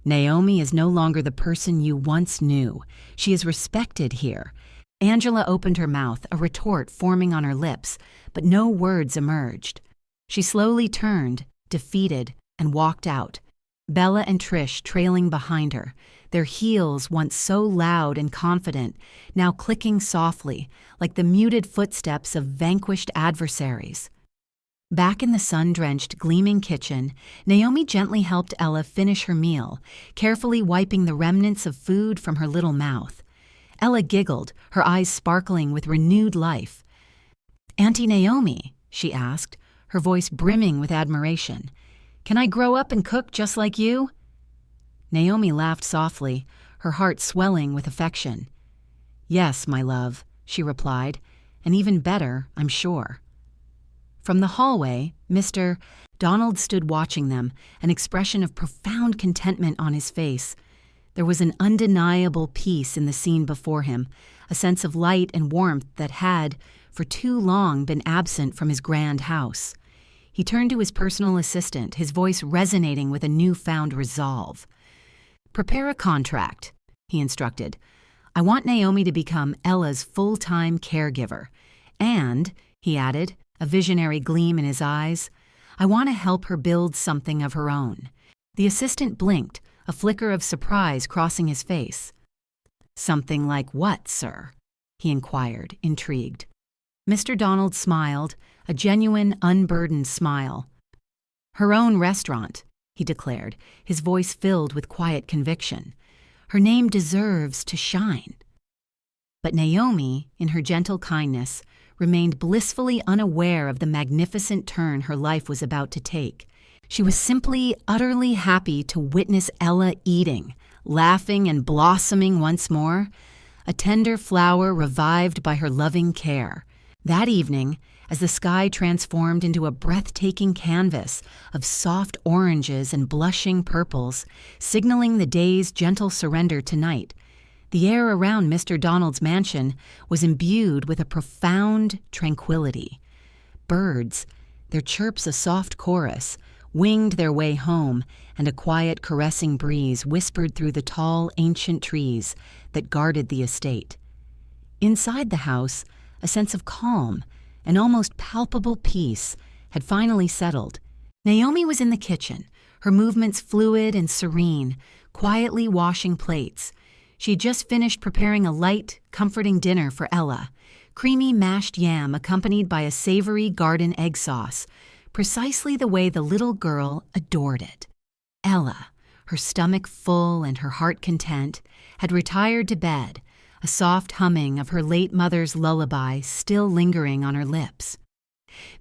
"Naomi is no longer the person you once knew. She is respected here." Angela opened her mouth, a retort forming on her lips, but no words emerged. She slowly turned, defeated, and walked out, Bella and Trish trailing behind her, their heels once so loud and confident, now clicking softly, like the muted footsteps of vanquished adversaries. Back in the sun-drenched, gleaming kitchen, Naomi gently helped Ella finish her meal, carefully wiping the remnants of food from her little mouth. Ella giggled, her eyes sparkling with renewed life. "Auntie Naomi," she asked, her voice brimming with admiration, "can I grow up and cook just like you?" Naomi laughed softly, her heart swelling with affection. "Yes, my love," she replied, "and even better, I'm sure." From the hallway, Mr. Donald stood watching them, an expression of profound contentment on his face. There was an undeniable peace in the scene before him, a sense of light and warmth that had, for too long, been absent from his grand house. He turned to his personal assistant, his voice resonating with a newfound resolve. "Prepare a contract," he instructed. "I want Naomi to become Ella's full-time caregiver. And," he added, a visionary gleam in his eyes, "I want to help her build something of her own." The assistant blinked, a flicker of surprise crossing his face. "Something like what, sir?" he inquired, intrigued. Mr. Donald smiled, a genuine, unburdened smile. "Her own restaurant," he declared, his voice filled with quiet conviction. "Her name deserves to shine." But Naomi, in her gentle kindness, remained blissfully unaware of the magnificent turn her life was about to take. She was simply utterly happy to witness Ella eating, laughing and blossoming once more, a tender flower revived by her loving care. That evening, as the sky transformed into a breathtaking canvas of soft oranges and blushing purples, signaling the day's gentle surrender to night, the air around Mr. Donald's mansion was imbued with a profound tranquility. Birds, their chirps a soft chorus, winged their way home, and a quiet, caressing breeze whispered through the tall, ancient trees that guarded the estate. Inside the house, a sense of calm, an almost palpable peace, had finally settled. Naomi was in the kitchen, her movements fluid and serene, quietly washing plates. She had just finished preparing a light, comforting dinner for Ella, creamy mashed yam accompanied by a savory garden egg sauce, precisely the way the little girl adored it. Ella, her stomach full and her heart content, had retired to bed, a soft humming of her late mother's lullaby still lingering on her lips.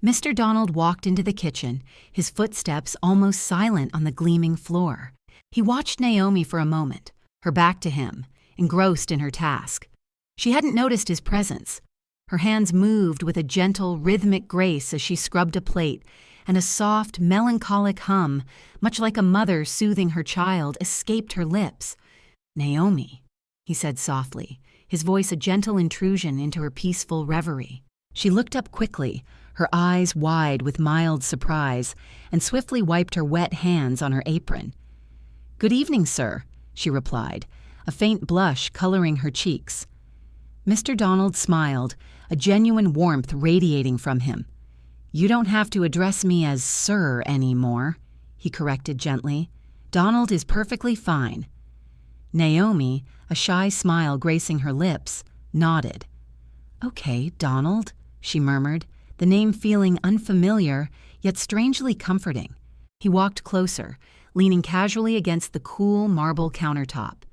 Mr. Donald walked into the kitchen, his footsteps almost silent on the gleaming floor. He watched Naomi for a moment, her back to him, engrossed in her task. She hadn't noticed his presence. Her hands moved with a gentle, rhythmic grace as she scrubbed a plate, and a soft, melancholic hum, much like a mother soothing her child, escaped her lips. "Naomi," he said softly, his voice a gentle intrusion into her peaceful reverie. She looked up quickly, her eyes wide with mild surprise, and swiftly wiped her wet hands on her apron. "Good evening, sir," she replied, a faint blush coloring her cheeks. Mr. Donald smiled, a genuine warmth radiating from him. "You don't have to address me as sir anymore," he corrected gently. "Donald is perfectly fine." Naomi, a shy smile gracing her lips, nodded. "Okay, Donald," she murmured, the name feeling unfamiliar, yet strangely comforting. He walked closer, leaning casually against the cool marble countertop.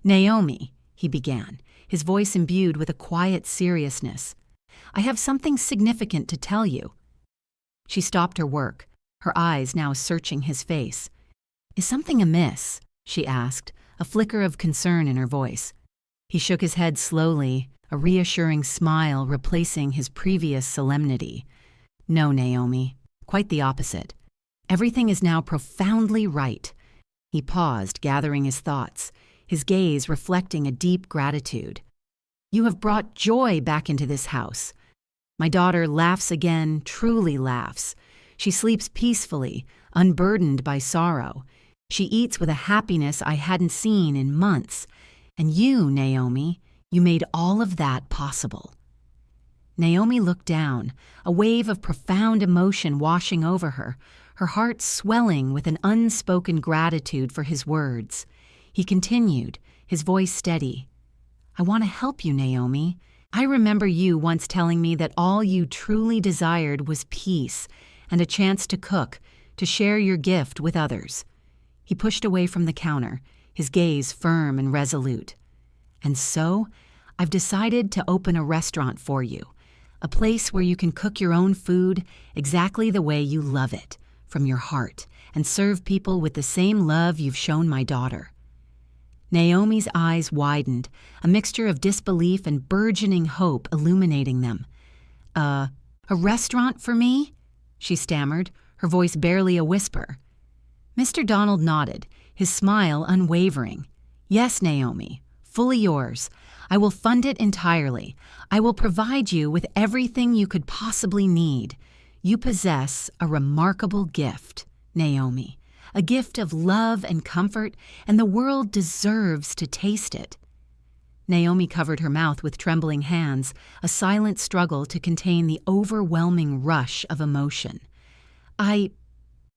"Naomi," he began, his voice imbued with a quiet seriousness, "I have something significant to tell you." She stopped her work, her eyes now searching his face. "Is something amiss?" she asked, a flicker of concern in her voice. He shook his head slowly, a reassuring smile replacing his previous solemnity. "No, Naomi, quite the opposite. Everything is now profoundly right." He paused, gathering his thoughts, his gaze reflecting a deep gratitude. "You have brought joy back into this house. My daughter laughs again, truly laughs. She sleeps peacefully, unburdened by sorrow. She eats with a happiness I hadn't seen in months. And you, Naomi, you made all of that possible." Naomi looked down, a wave of profound emotion washing over her, her heart swelling with an unspoken gratitude for his words. He continued, his voice steady. "I want to help you, Naomi. I remember you once telling me that all you truly desired was peace and a chance to cook, to share your gift with others." He pushed away from the counter, his gaze firm and resolute. "And so, I've decided to open a restaurant for you, a place where you can cook your own food exactly the way you love it, from your heart, and serve people with the same love you've shown my daughter." Naomi's eyes widened, a mixture of disbelief and burgeoning hope illuminating them. A restaurant for me?" she stammered, her voice barely a whisper. Mr. Donald nodded, his smile unwavering. "Yes, Naomi, fully yours. I will fund it entirely. I will provide you with everything you could possibly need. You possess a remarkable gift, Naomi, a gift of love and comfort, and the world deserves to taste it." Naomi covered her mouth with trembling hands, a silent struggle to contain the overwhelming rush of emotion. I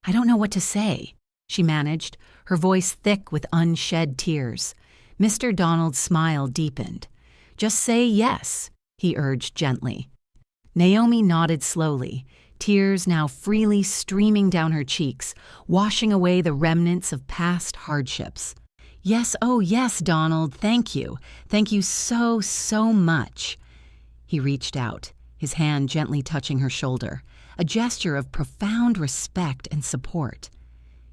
don't know what to say," she managed, her voice thick with unshed tears. Mr. Donald's smile deepened. "Just say yes," he urged gently. Naomi nodded slowly, tears now freely streaming down her cheeks, washing away the remnants of past hardships. "Yes, oh yes, Donald, thank you. Thank you so, so much." He reached out, his hand gently touching her shoulder, a gesture of profound respect and support.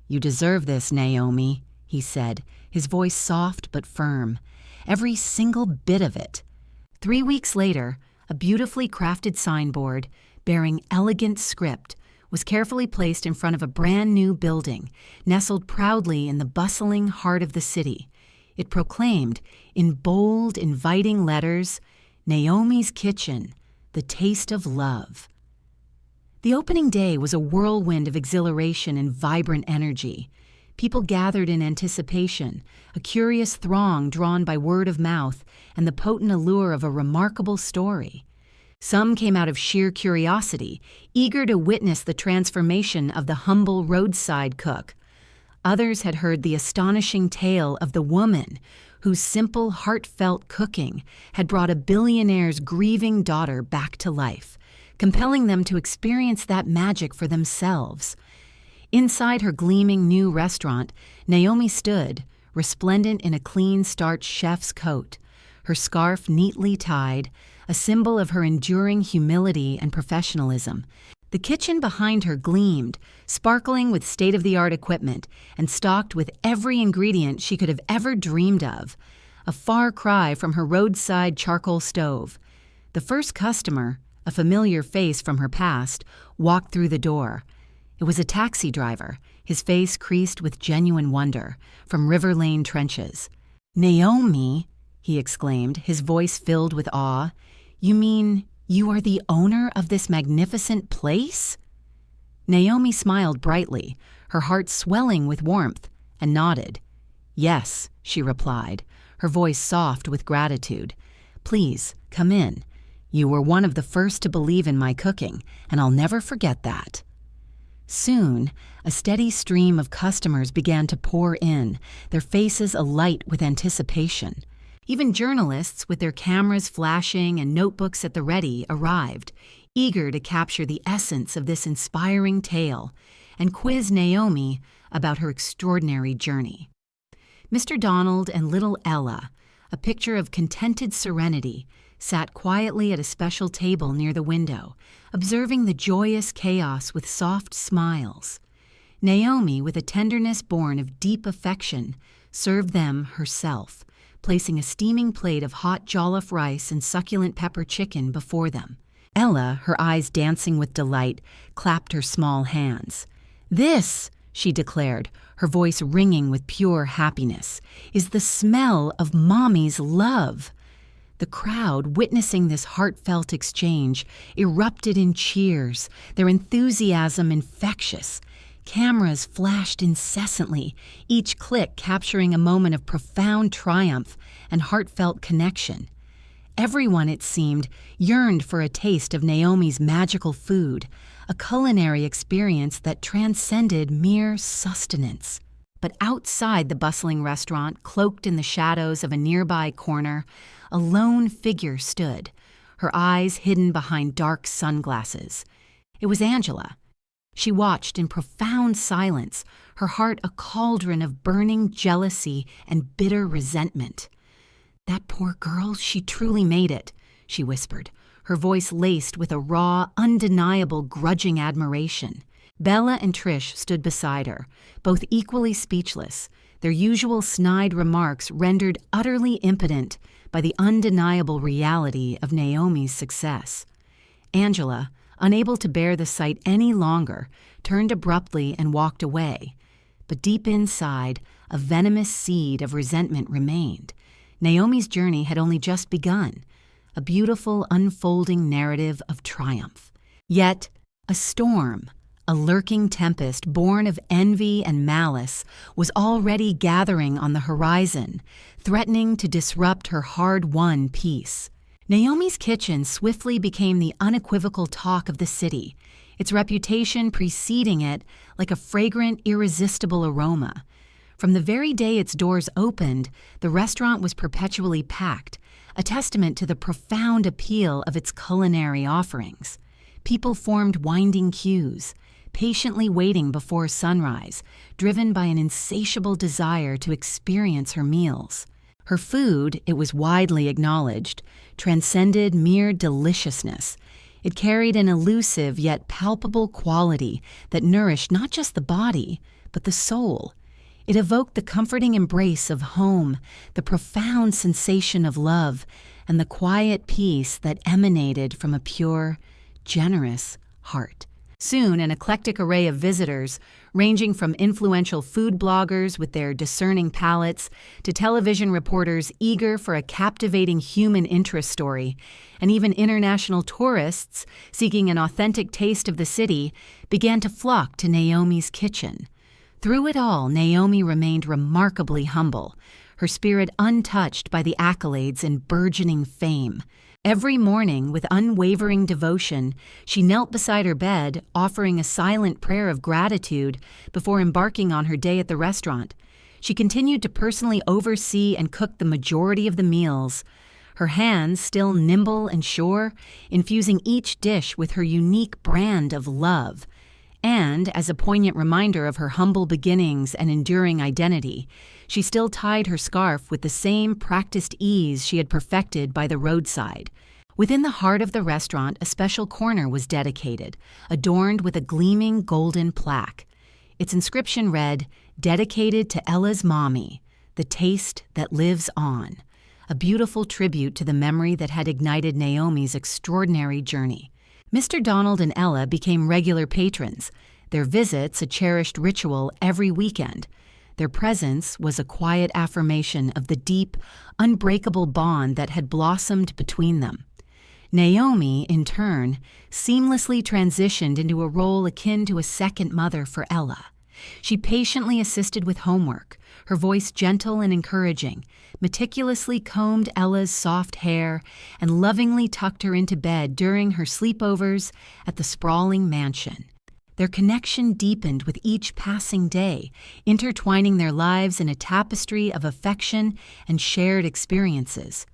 "You deserve this, Naomi," he said, his voice soft but firm. "Every single bit of it." 3 weeks later, a beautifully crafted signboard, bearing elegant script, was carefully placed in front of a brand new building, nestled proudly in the bustling heart of the city. It proclaimed, in bold, inviting letters, "Naomi's Kitchen, the taste of love." The opening day was a whirlwind of exhilaration and vibrant energy. People gathered in anticipation, a curious throng drawn by word of mouth and the potent allure of a remarkable story. Some came out of sheer curiosity, eager to witness the transformation of the humble roadside cook. Others had heard the astonishing tale of the woman whose simple, heartfelt cooking had brought a billionaire's grieving daughter back to life, compelling them to experience that magic for themselves. Inside her gleaming new restaurant, Naomi stood, resplendent in a clean starched chef's coat, her scarf neatly tied, a symbol of her enduring humility and professionalism. The kitchen behind her gleamed, sparkling with state-of-the-art equipment and stocked with every ingredient she could have ever dreamed of, a far cry from her roadside charcoal stove. The first customer, a familiar face from her past, walked through the door. It was a taxi driver, his face creased with genuine wonder, from River Lane trenches. "Naomi," he exclaimed, his voice filled with awe, "you mean you are the owner of this magnificent place?" Naomi smiled brightly, her heart swelling with warmth, and nodded. "Yes," she replied, her voice soft with gratitude. "Please, come in. You were one of the first to believe in my cooking, and I'll never forget that." Soon, a steady stream of customers began to pour in, their faces alight with anticipation. Even journalists, with their cameras flashing and notebooks at the ready, arrived, eager to capture the essence of this inspiring tale and quiz Naomi about her extraordinary journey. Mr. Donald and little Ella, a picture of contented serenity, sat quietly at a special table near the window, observing the joyous chaos with soft smiles. Naomi, with a tenderness born of deep affection, served them herself, placing a steaming plate of hot jollof rice and succulent pepper chicken before them. Ella, her eyes dancing with delight, clapped her small hands. "This," she declared, her voice ringing with pure happiness, "is the smell of Mommy's love." The crowd, witnessing this heartfelt exchange, erupted in cheers, their enthusiasm infectious. Cameras flashed incessantly, each click capturing a moment of profound triumph and heartfelt connection. Everyone, it seemed, yearned for a taste of Naomi's magical food, a culinary experience that transcended mere sustenance. But outside the bustling restaurant, cloaked in the shadows of a nearby corner, a lone figure stood, her eyes hidden behind dark sunglasses. It was Angela. She watched in profound silence, her heart a cauldron of burning jealousy and bitter resentment. "That poor girl, she truly made it," she whispered, her voice laced with a raw, undeniable, grudging admiration. Bella and Trish stood beside her, both equally speechless, their usual snide remarks rendered utterly impotent by the undeniable reality of Naomi's success. Angela, unable to bear the sight any longer, turned abruptly and walked away. But deep inside, a venomous seed of resentment remained. Naomi's journey had only just begun, a beautiful, unfolding narrative of triumph. Yet, a storm, a lurking tempest born of envy and malice, was already gathering on the horizon, threatening to disrupt her hard-won peace. Naomi's kitchen swiftly became the unequivocal talk of the city, its reputation preceding it like a fragrant, irresistible aroma. From the very day its doors opened, the restaurant was perpetually packed, a testament to the profound appeal of its culinary offerings. People formed winding queues, patiently waiting before sunrise, driven by an insatiable desire to experience her meals. Her food, it was widely acknowledged, transcended mere deliciousness. It carried an elusive yet palpable quality that nourished not just the body, but the soul. It evoked the comforting embrace of home, the profound sensation of love, and the quiet peace that emanated from a pure, generous heart. Soon, an eclectic array of visitors, ranging from influential food bloggers with their discerning palates to television reporters eager for a captivating human interest story, and even international tourists seeking an authentic taste of the city, began to flock to Naomi's kitchen. Through it all, Naomi remained remarkably humble, her spirit untouched by the accolades and burgeoning fame. Every morning, with unwavering devotion, she knelt beside her bed, offering a silent prayer of gratitude before embarking on her day at the restaurant. She continued to personally oversee and cook the majority of the meals, her hands still nimble and sure, infusing each dish with her unique brand of love. And, as a poignant reminder of her humble beginnings and enduring identity, she still tied her scarf with the same practiced ease she had perfected by the roadside. Within the heart of the restaurant, a special corner was dedicated, adorned with a gleaming golden plaque. Its inscription read, "Dedicated to Ella's mommy, the taste that lives on," a beautiful tribute to the memory that had ignited Naomi's extraordinary journey. Mr. Donald and Ella became regular patrons, their visits a cherished ritual every weekend. Their presence was a quiet affirmation of the deep, unbreakable bond that had blossomed between them. Naomi, in turn, seamlessly transitioned into a role akin to a second mother for Ella. She patiently assisted with homework, her voice gentle and encouraging, meticulously combed Ella's soft hair, and lovingly tucked her into bed during her sleepovers at the sprawling mansion. Their connection deepened with each passing day, intertwining their lives in a tapestry of affection and shared experiences.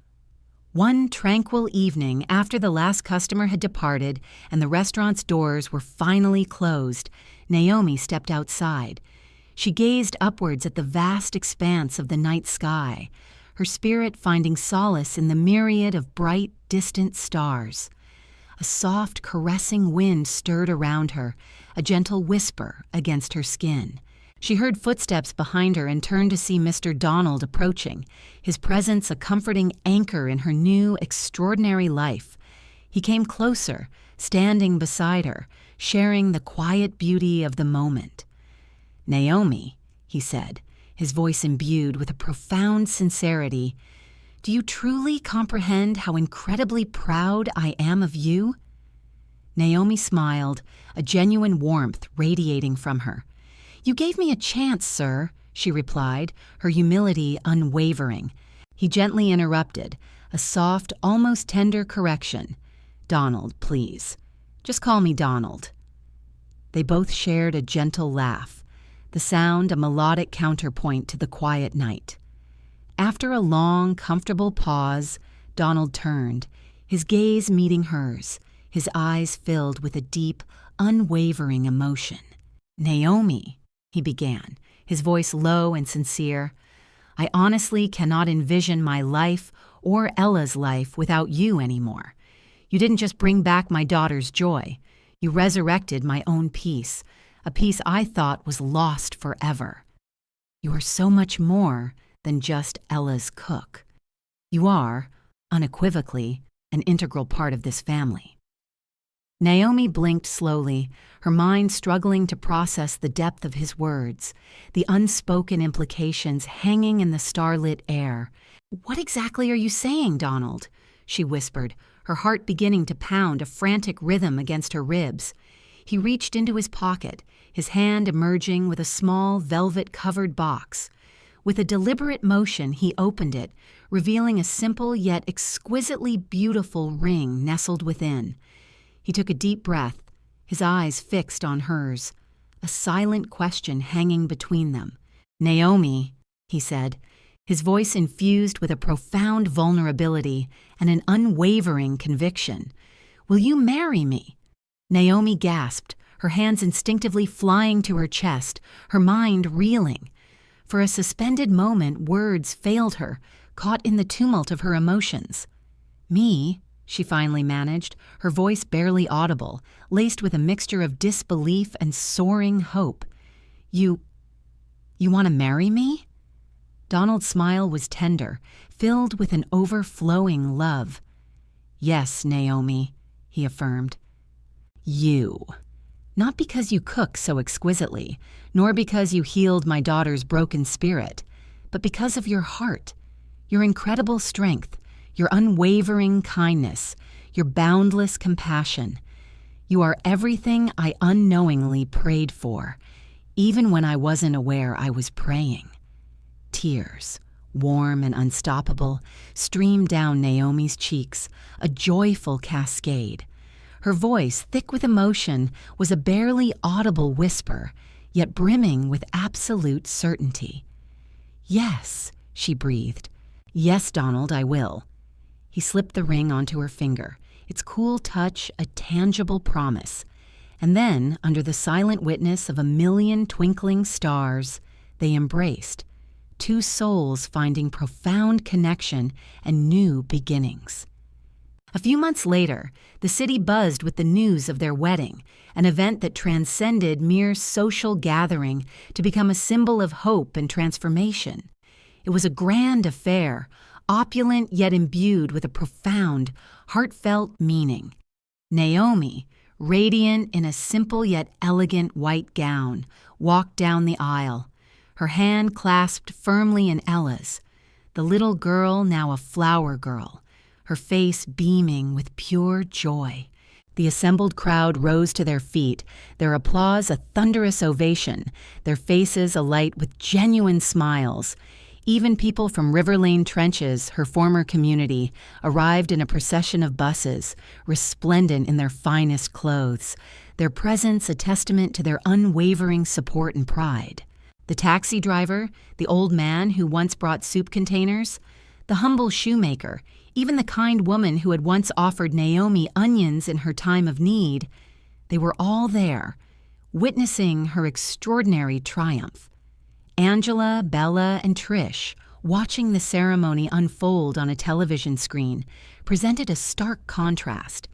One tranquil evening, after the last customer had departed and the restaurant's doors were finally closed, Naomi stepped outside. She gazed upwards at the vast expanse of the night sky, her spirit finding solace in the myriad of bright, distant stars. A soft, caressing wind stirred around her, a gentle whisper against her skin. She heard footsteps behind her and turned to see Mr. Donald approaching, his presence a comforting anchor in her new, extraordinary life. He came closer, standing beside her, sharing the quiet beauty of the moment. "Naomi," he said, his voice imbued with a profound sincerity, "do you truly comprehend how incredibly proud I am of you?" Naomi smiled, a genuine warmth radiating from her. "You gave me a chance, sir," she replied, her humility unwavering. He gently interrupted, a soft, almost tender correction. "Donald, please. Just call me Donald." They both shared a gentle laugh, the sound a melodic counterpoint to the quiet night. After a long, comfortable pause, Donald turned, his gaze meeting hers, his eyes filled with a deep, unwavering emotion. "Naomi," he began, his voice low and sincere, "I honestly cannot envision my life or Ella's life without you anymore. You didn't just bring back my daughter's joy. You resurrected my own peace, a peace I thought was lost forever. You are so much more than just Ella's cook. You are, unequivocally, an integral part of this family." Naomi blinked slowly, her mind struggling to process the depth of his words, the unspoken implications hanging in the starlit air. "What exactly are you saying, Donald?" she whispered, her heart beginning to pound a frantic rhythm against her ribs. He reached into his pocket, his hand emerging with a small velvet-covered box. With a deliberate motion, he opened it, revealing a simple yet exquisitely beautiful ring nestled within. He took a deep breath, his eyes fixed on hers, a silent question hanging between them. "Naomi," he said, his voice infused with a profound vulnerability and an unwavering conviction. "Will you marry me?" Naomi gasped, her hands instinctively flying to her chest, her mind reeling. For a suspended moment, words failed her, caught in the tumult of her emotions. "Me?" she finally managed, her voice barely audible, laced with a mixture of disbelief and soaring hope. You want to marry me?" Donald's smile was tender, filled with an overflowing love. "Yes, Naomi," he affirmed. "You. Not because you cook so exquisitely, nor because you healed my daughter's broken spirit, but because of your heart, your incredible strength, your unwavering kindness, your boundless compassion. You are everything I unknowingly prayed for, even when I wasn't aware I was praying." Tears, warm and unstoppable, streamed down Naomi's cheeks, a joyful cascade. Her voice, thick with emotion, was a barely audible whisper, yet brimming with absolute certainty. "Yes," she breathed. "Yes, Donald, I will." He slipped the ring onto her finger, its cool touch a tangible promise. And then, under the silent witness of a million twinkling stars, they embraced, two souls finding profound connection and new beginnings. A few months later, the city buzzed with the news of their wedding, an event that transcended mere social gathering to become a symbol of hope and transformation. It was a grand affair, opulent yet imbued with a profound, heartfelt meaning. Naomi, radiant in a simple yet elegant white gown, walked down the aisle, her hand clasped firmly in Ella's, the little girl now a flower girl, her face beaming with pure joy. The assembled crowd rose to their feet, their applause a thunderous ovation, their faces alight with genuine smiles. Even people from River Lane Trenches, her former community, arrived in a procession of buses, resplendent in their finest clothes, their presence a testament to their unwavering support and pride. The taxi driver, the old man who once brought soup containers, the humble shoemaker, even the kind woman who had once offered Naomi onions in her time of need, they were all there, witnessing her extraordinary triumph. Angela, Bella, and Trish, watching the ceremony unfold on a television screen, presented a stark contrast.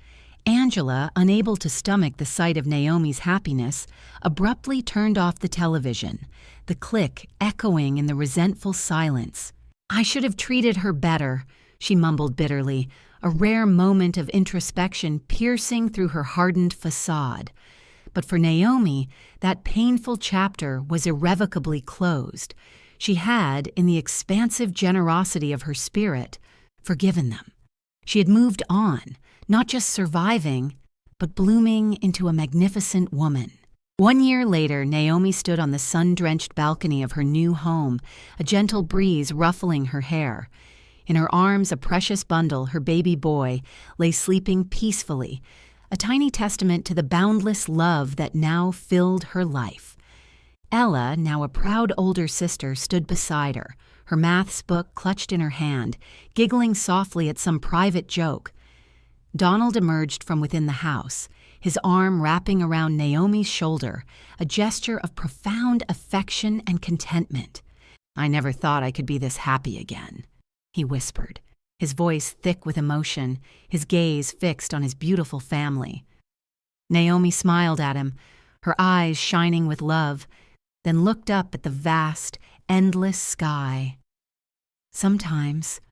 Angela, unable to stomach the sight of Naomi's happiness, abruptly turned off the television, the click echoing in the resentful silence. "I should have treated her better," she mumbled bitterly, a rare moment of introspection piercing through her hardened facade. But for Naomi, that painful chapter was irrevocably closed. She had, in the expansive generosity of her spirit, forgiven them. She had moved on, not just surviving, but blooming into a magnificent woman. 1 year later, Naomi stood on the sun-drenched balcony of her new home, a gentle breeze ruffling her hair. In her arms, a precious bundle, her baby boy, lay sleeping peacefully, a tiny testament to the boundless love that now filled her life. Ella, now a proud older sister, stood beside her, her maths book clutched in her hand, giggling softly at some private joke. Donald emerged from within the house, his arm wrapping around Naomi's shoulder, a gesture of profound affection and contentment. "I never thought I could be this happy again," he whispered, his voice thick with emotion, his gaze fixed on his beautiful family. Naomi smiled at him, her eyes shining with love, then looked up at the vast, endless sky. "Sometimes,"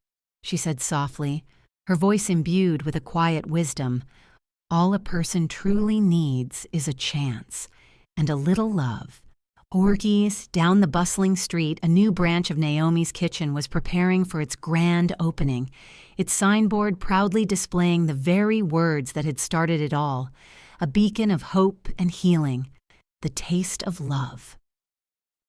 she said softly, her voice imbued with a quiet wisdom, "all a person truly needs is a chance and a little love." Orgies, down the bustling street, a new branch of Naomi's kitchen was preparing for its grand opening, its signboard proudly displaying the very words that had started it all, a beacon of hope and healing, the taste of love.